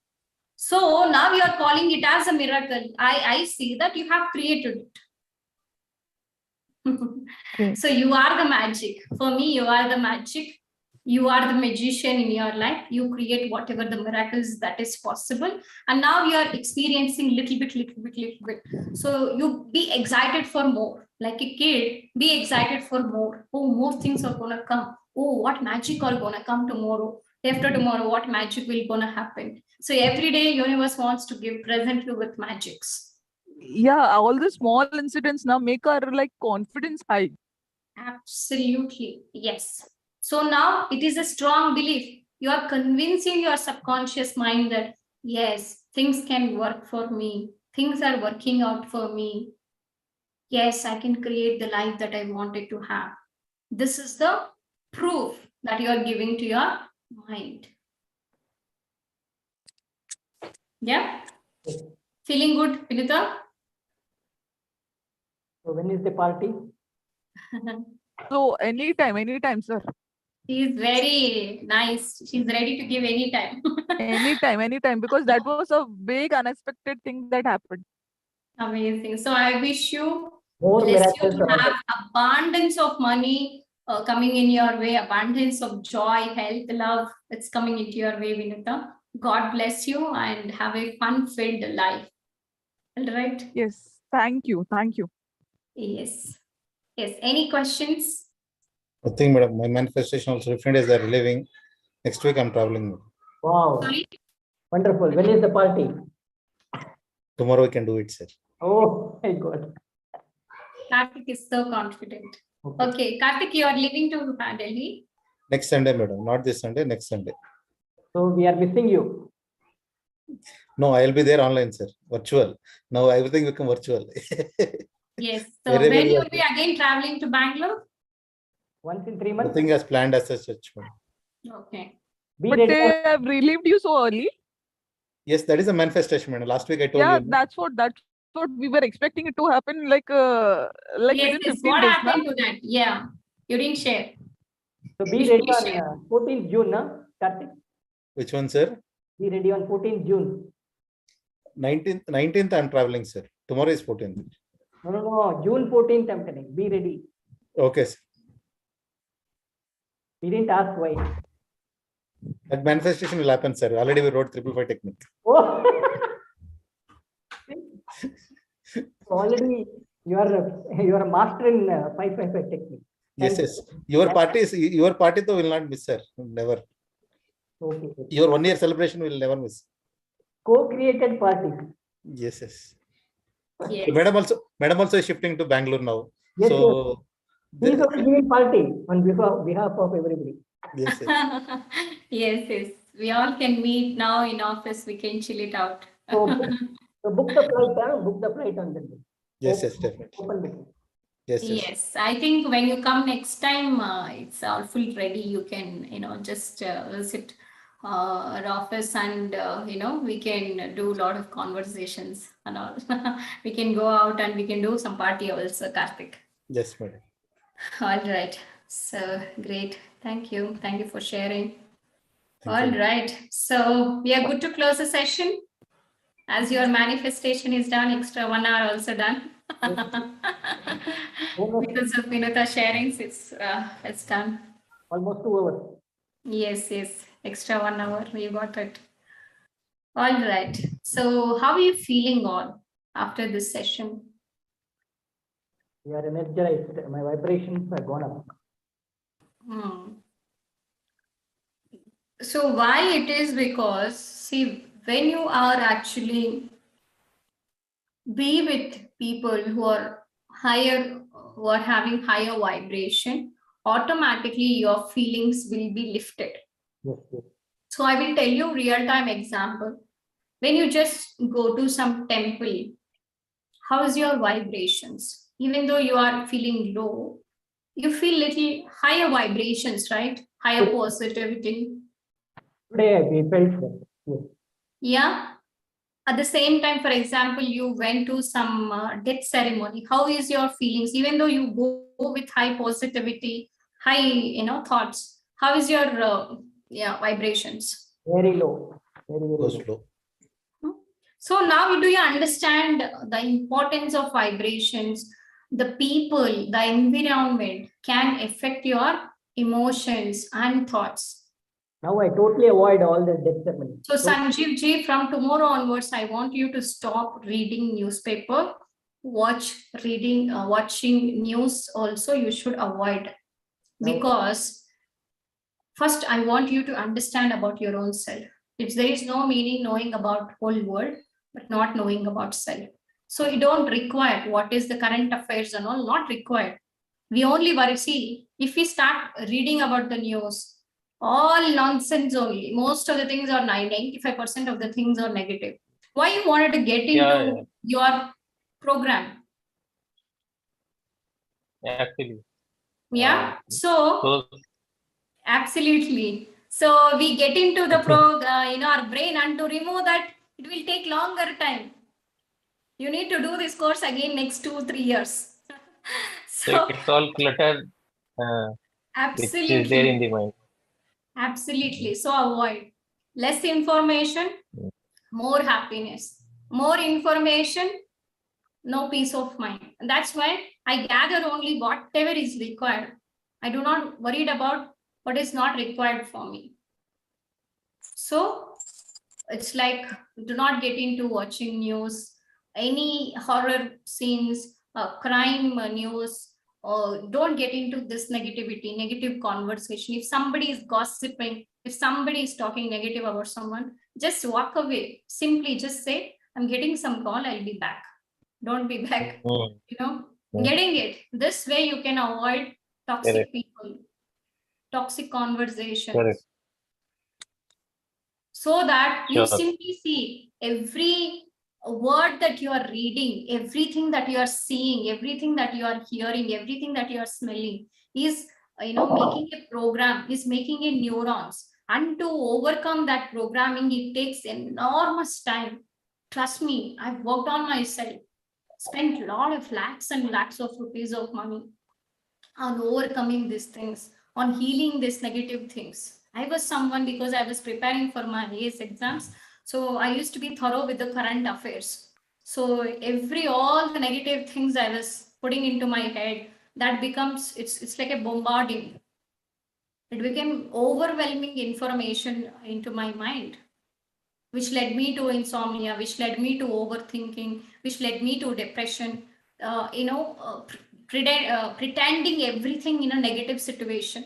So now you are calling it as a miracle. I see that you have created it. Okay. So you are the magic. For me, you are the magic. You are the magician in your life. You create whatever the miracles that is possible. And now you are experiencing little bit. So you be excited for more. Like a kid, be excited for more. Oh, more things are gonna come. Oh, what magic are gonna come tomorrow? After tomorrow, what magic will gonna happen? So every day, universe wants to give present you with magics. Yeah, all the small incidents now make our like confidence high. Absolutely, yes. So now it is a strong belief. You are convincing your subconscious mind that, yes, things can work for me. Things are working out for me. Yes, I can create the life that I wanted to have. This is the proof that you are giving to your mind. Yeah. Feeling good, Vinita? So when is the party? So anytime, sir. She's very nice. She's ready to give any time. Anytime, because that was a big unexpected thing that happened. Amazing. So I wish you, More bless you miracles to are have abundance of money coming in your way, abundance of joy, health, love that's coming into your way, Vinita. God bless you and have a fun-filled life. All right? Yes. Thank you. Yes. Yes. Any questions? Nothing, madam. My manifestation also different days are relieving. Next week I'm traveling. Wow, Sorry? wonderful. When is the party? Tomorrow we can do it, sir. Oh my God. Karthik is so confident. Okay. Okay, Karthik, you are leaving to Delhi. Next Sunday, madam. Not this Sunday, next Sunday. So we are missing you. No, I'll be there online, sir. Virtual. Now everything become virtual. Yes. So Wherever when you you'll are, be again traveling to Bangalore? Once in 3 months. nothing as planned as such. Madam. Okay. Be But ready. they have relieved you so early. Yes, that is a manifestation, madam. Last week I told Yeah, you. that's what we were expecting it to happen like Yes, within yes. 15 What days, na? happened to that? Yeah. You didn't share. So be Please ready share. on 14th June, na? Karthik? Which one, sir? Be ready on 14th June. 19th I'm traveling, sir. Tomorrow is 14th. No. June 14th, I'm telling. Be ready. Okay, sir. We didn't ask why. That manifestation will happen, sir. Already we wrote 555 technique. Oh. Already you are a master in 555 technique. Yes, And yes. Your party though will not miss, sir. Never. okay. Your 1 year celebration will never miss. Co-created parties. Yes, yes. Yes. So madam also is shifting to Bangalore now. Yes, So He is also giving party on behalf of everybody. yes, yes. Yes, yes. We all can meet now in office. We can chill it out. So book the flight, book the flight on the day. Yes, yes, definitely. Open booking. Yes, yes. Yes, I think when you come next time, it's all full ready. You can, just visit our office and, we can do a lot of conversations and all. We can go out and we can do some party also, Karthik. Yes, madam. All right. So great. Thank you. Thank you for sharing. Thank All you. right. So we are good to close the session. As your manifestation is done, extra 1 hour also done. Because of Vinita sharing, it's done. Almost 2 hours. Yes, extra 1 hour, you got it. All right. So how are you feeling all after this session? We are energized. My vibrations are gone up. So why it is? Because see, when you are actually be with people who are higher, who are having higher vibration, automatically your feelings will be lifted. Yes. So I will tell you real-time example. When you just go to some temple, how is your vibrations? Even though you are feeling low, you feel little higher vibrations, right? Higher positivity. Today we felt that. Yes. Yeah. At the same time, for example, you went to some death ceremony. How is your feelings? Even though you go with high positivity, high, thoughts, how is your vibrations? Very low. Very Go low. slow. So now do you understand the importance of vibrations? The people, the environment can affect your emotions and thoughts. Now I totally avoid all the death ceremony. So Sanjeev ji, from tomorrow onwards, I want you to stop reading newspaper, watching news also you should avoid. Because first I want you to understand about your own self. If there is no meaning knowing about whole world, but not knowing about self. So you don't require what is the current affairs and all, not required. We only worry, see, if we start reading about the news, all nonsense only. Most of the things are 95% of the things are negative. Why you wanted to get into your program? Actually. Yeah. So absolutely. So we get into the our brain, and to remove that, it will take longer time. You need to do this course again next 2-3 years. So So it's all clutter which is there in absolutely, the mind. absolutely. So avoid less information, Mm. more happiness, more information, no peace of mind. And that's why I gather only whatever is required. I do not worried about what is not required for me. So it's like, do not get into watching news, any horror scenes, crime news, or don't get into this negativity, negative conversation. If somebody is gossiping, if somebody is talking negative about someone, just walk away. Simply just say, I'm getting some call, I'll be back. Don't be back. Mm. Mm. Getting it. This way you can avoid toxic Correct. people, toxic conversations. Correct. So that you Sure. simply see every word that you are reading, everything that you are seeing, everything that you are hearing, everything that you are smelling is making a program, is making a neurons. And to overcome that programming, it takes enormous time. Trust me, I've worked on myself, spent a lot of lakhs and lakhs of rupees of money on overcoming these things, on healing these negative things. I was someone, because I was preparing for my AS exams, so I used to be thorough with the current affairs. So all the negative things I was putting into my head, that becomes, it's like a bombarding. It became overwhelming information into my mind, which led me to insomnia, which led me to overthinking, which led me to depression, pretending everything in a negative situation.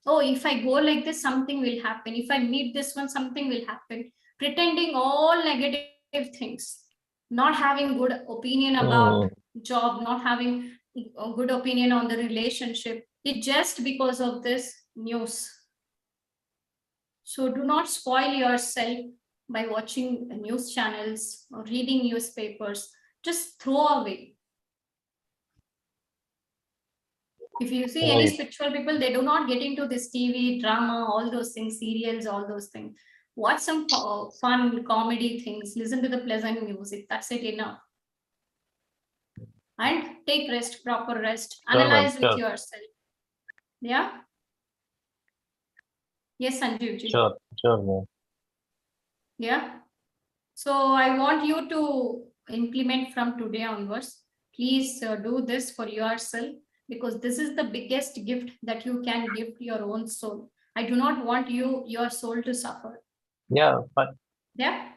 Oh, if I go like this, something will happen. If I meet this one, something will happen. Pretending all negative things, not having good opinion about Mm. job, not having a good opinion on the relationship. It just because of this news. So do not spoil yourself by watching news channels or reading newspapers. Just throw away. If you see any Right. spiritual people, they do not get into this TV, drama, all those things, serials, all those things. Watch some fun comedy things, listen to the pleasant music. That's it enough. And take rest, proper rest, Sure, ma'am. analyze with Sure. yourself. Yeah. Yes, Sanjeevji. Sure. Sure, ma'am. Yeah. So I want you to implement from today onwards. Please do this for yourself, because this is the biggest gift that you can give to your own soul. I do not want your soul to suffer. Yeah. But Yeah.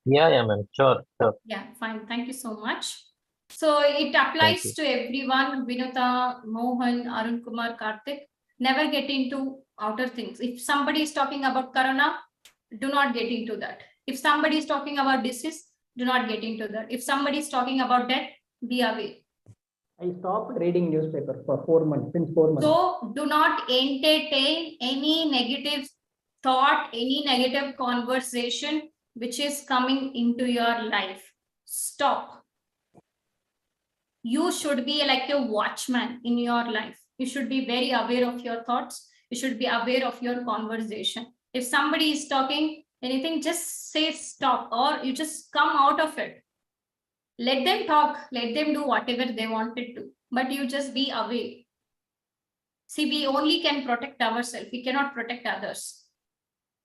yeah, ma'am. Sure. Sure. Yeah, fine. Thank you so much. So it Thank applies you. to everyone, Vinuta, Mohan, Arun Kumar, Karthik. Never get into outer things. If somebody is talking about Corona, do not get into that. If somebody is talking about disease, do not get into that. If somebody is talking about death, be away. I stopped reading newspaper for 4 months, since 4 months. So do not entertain any negative thought, any negative conversation which is coming into your life. Stop. You should be like a watchman in your life. You should be very aware of your thoughts. You should be aware of your conversation. If somebody is talking anything, just say stop, or you just come out of it. Let them talk, let them do whatever they wanted to, but you just be away. See, we only can protect ourselves. We cannot protect others,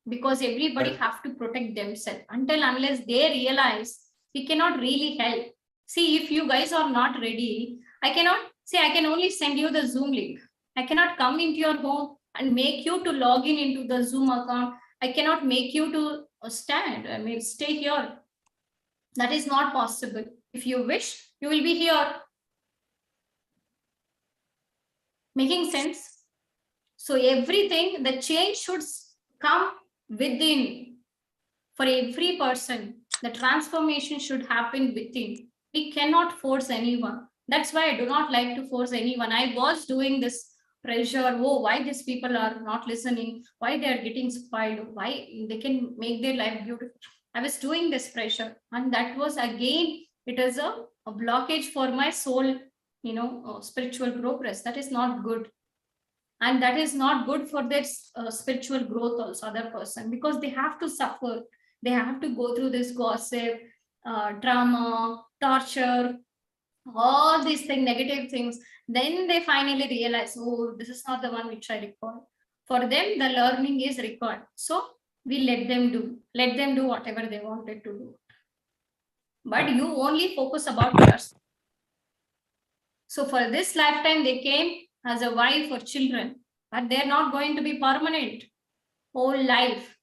because everybody have to protect themselves. Unless they realize, we cannot really help. See, if you guys are not ready, I can only send you the Zoom link. I cannot come into your home and make you to log in into the Zoom account. I cannot make you to stay here. That is not possible. If you wish, you will be here. Making sense? So everything, the change should come within. For every person, the transformation should happen within. We cannot force anyone. That's why I do not like to force anyone. I was doing this pressure. Oh, why these people are not listening? Why they are getting spoiled? Why they can make their life beautiful? I was doing this pressure, and that was again, it is a blockage for my soul, spiritual progress. That is not good. And that is not good for their spiritual growth also, other person, because they have to suffer, they have to go through this gossip, drama, torture, all these things, negative things, then they finally realize, oh, this is not the one which I record. For them, the learning is required. So we let them do whatever they wanted to do. But you only focus about yourself. So for this lifetime, they came as a wife or children, but they're not going to be permanent whole life.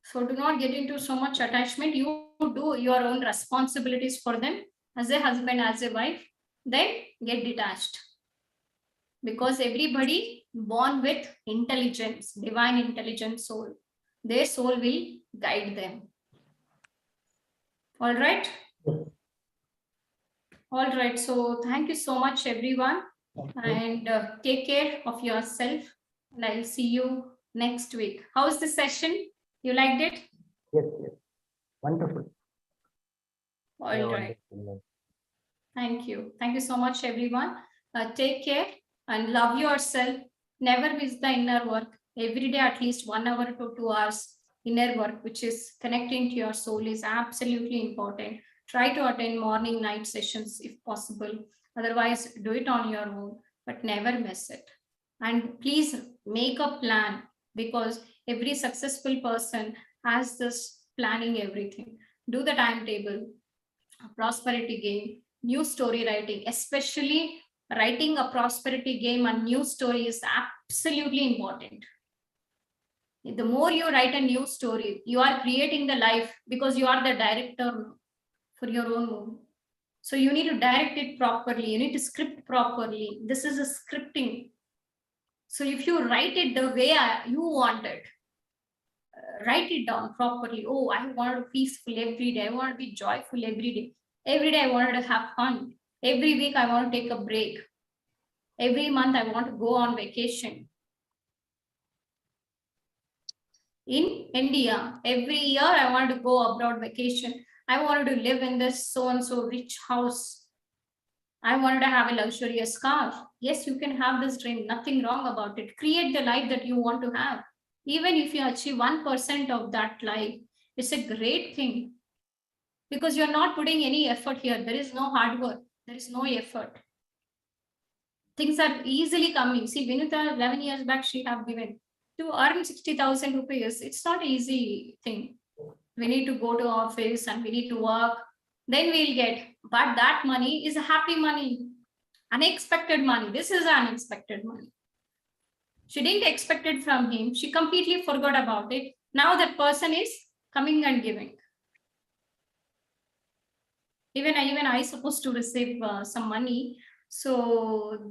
So do not get into so much attachment. You do your own responsibilities for them as a husband, as a wife, then get detached. Because everybody born with intelligence, divine intelligent soul, their soul will guide them. All right. All right. So thank you so much, everyone. And take care of yourself. And I'll see you next week. How's the session? You liked it? Yes, yes. Wonderful. All right. Thank you. Thank you so much, everyone. Take care and love yourself. Never miss the inner work. Every day, at least 1 hour to 2 hours inner work, which is connecting to your soul, is absolutely important. Try to attend morning, night sessions if possible. Otherwise, do it on your own, but never miss it. And please make a plan, because every successful person has this planning everything. Do the timetable, prosperity game, new story writing, especially writing a prosperity game and new story is absolutely important. The more you write a new story, you are creating the life, because you are the director for your own movie. So you need to direct it properly. You need to script properly. This is a scripting. So if you write it the way you want it, write it down properly. Oh, I want to be peaceful every day. I want to be joyful every day. Every day I wanted to have fun. Every week I want to take a break. Every month I want to go on vacation. In India, every year I want to go abroad vacation. I wanted to live in this so-and-so rich house. I wanted to have a luxurious car. Yes, you can have this dream. Nothing wrong about it. Create the life that you want to have. Even if you achieve 1% of that life, it's a great thing. Because you're not putting any effort here. There is no hard work. There is no effort. Things are easily coming. See, Vinita, 11 years back, she have given. To earn 60,000 rupees, it's not an easy thing. We need to go to office and we need to work. Then we'll get. But that money is a happy money. Unexpected money. This is unexpected money. She didn't expect it from him. She completely forgot about it. Now that person is coming and giving. Even I supposed to receive some money. So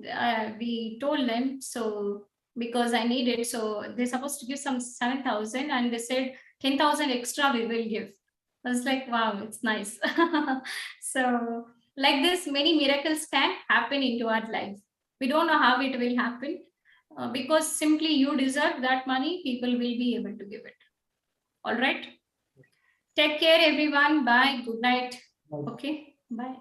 we told them, so because I need it, so they're supposed to give some 7,000 and they said 10,000 extra we will give. I was like, wow, it's nice. So like this, many miracles can happen into our life. We don't know how it will happen, because simply you deserve that money, people will be able to give it. All right. Take care, everyone. Bye. Good night. Okay. Bye.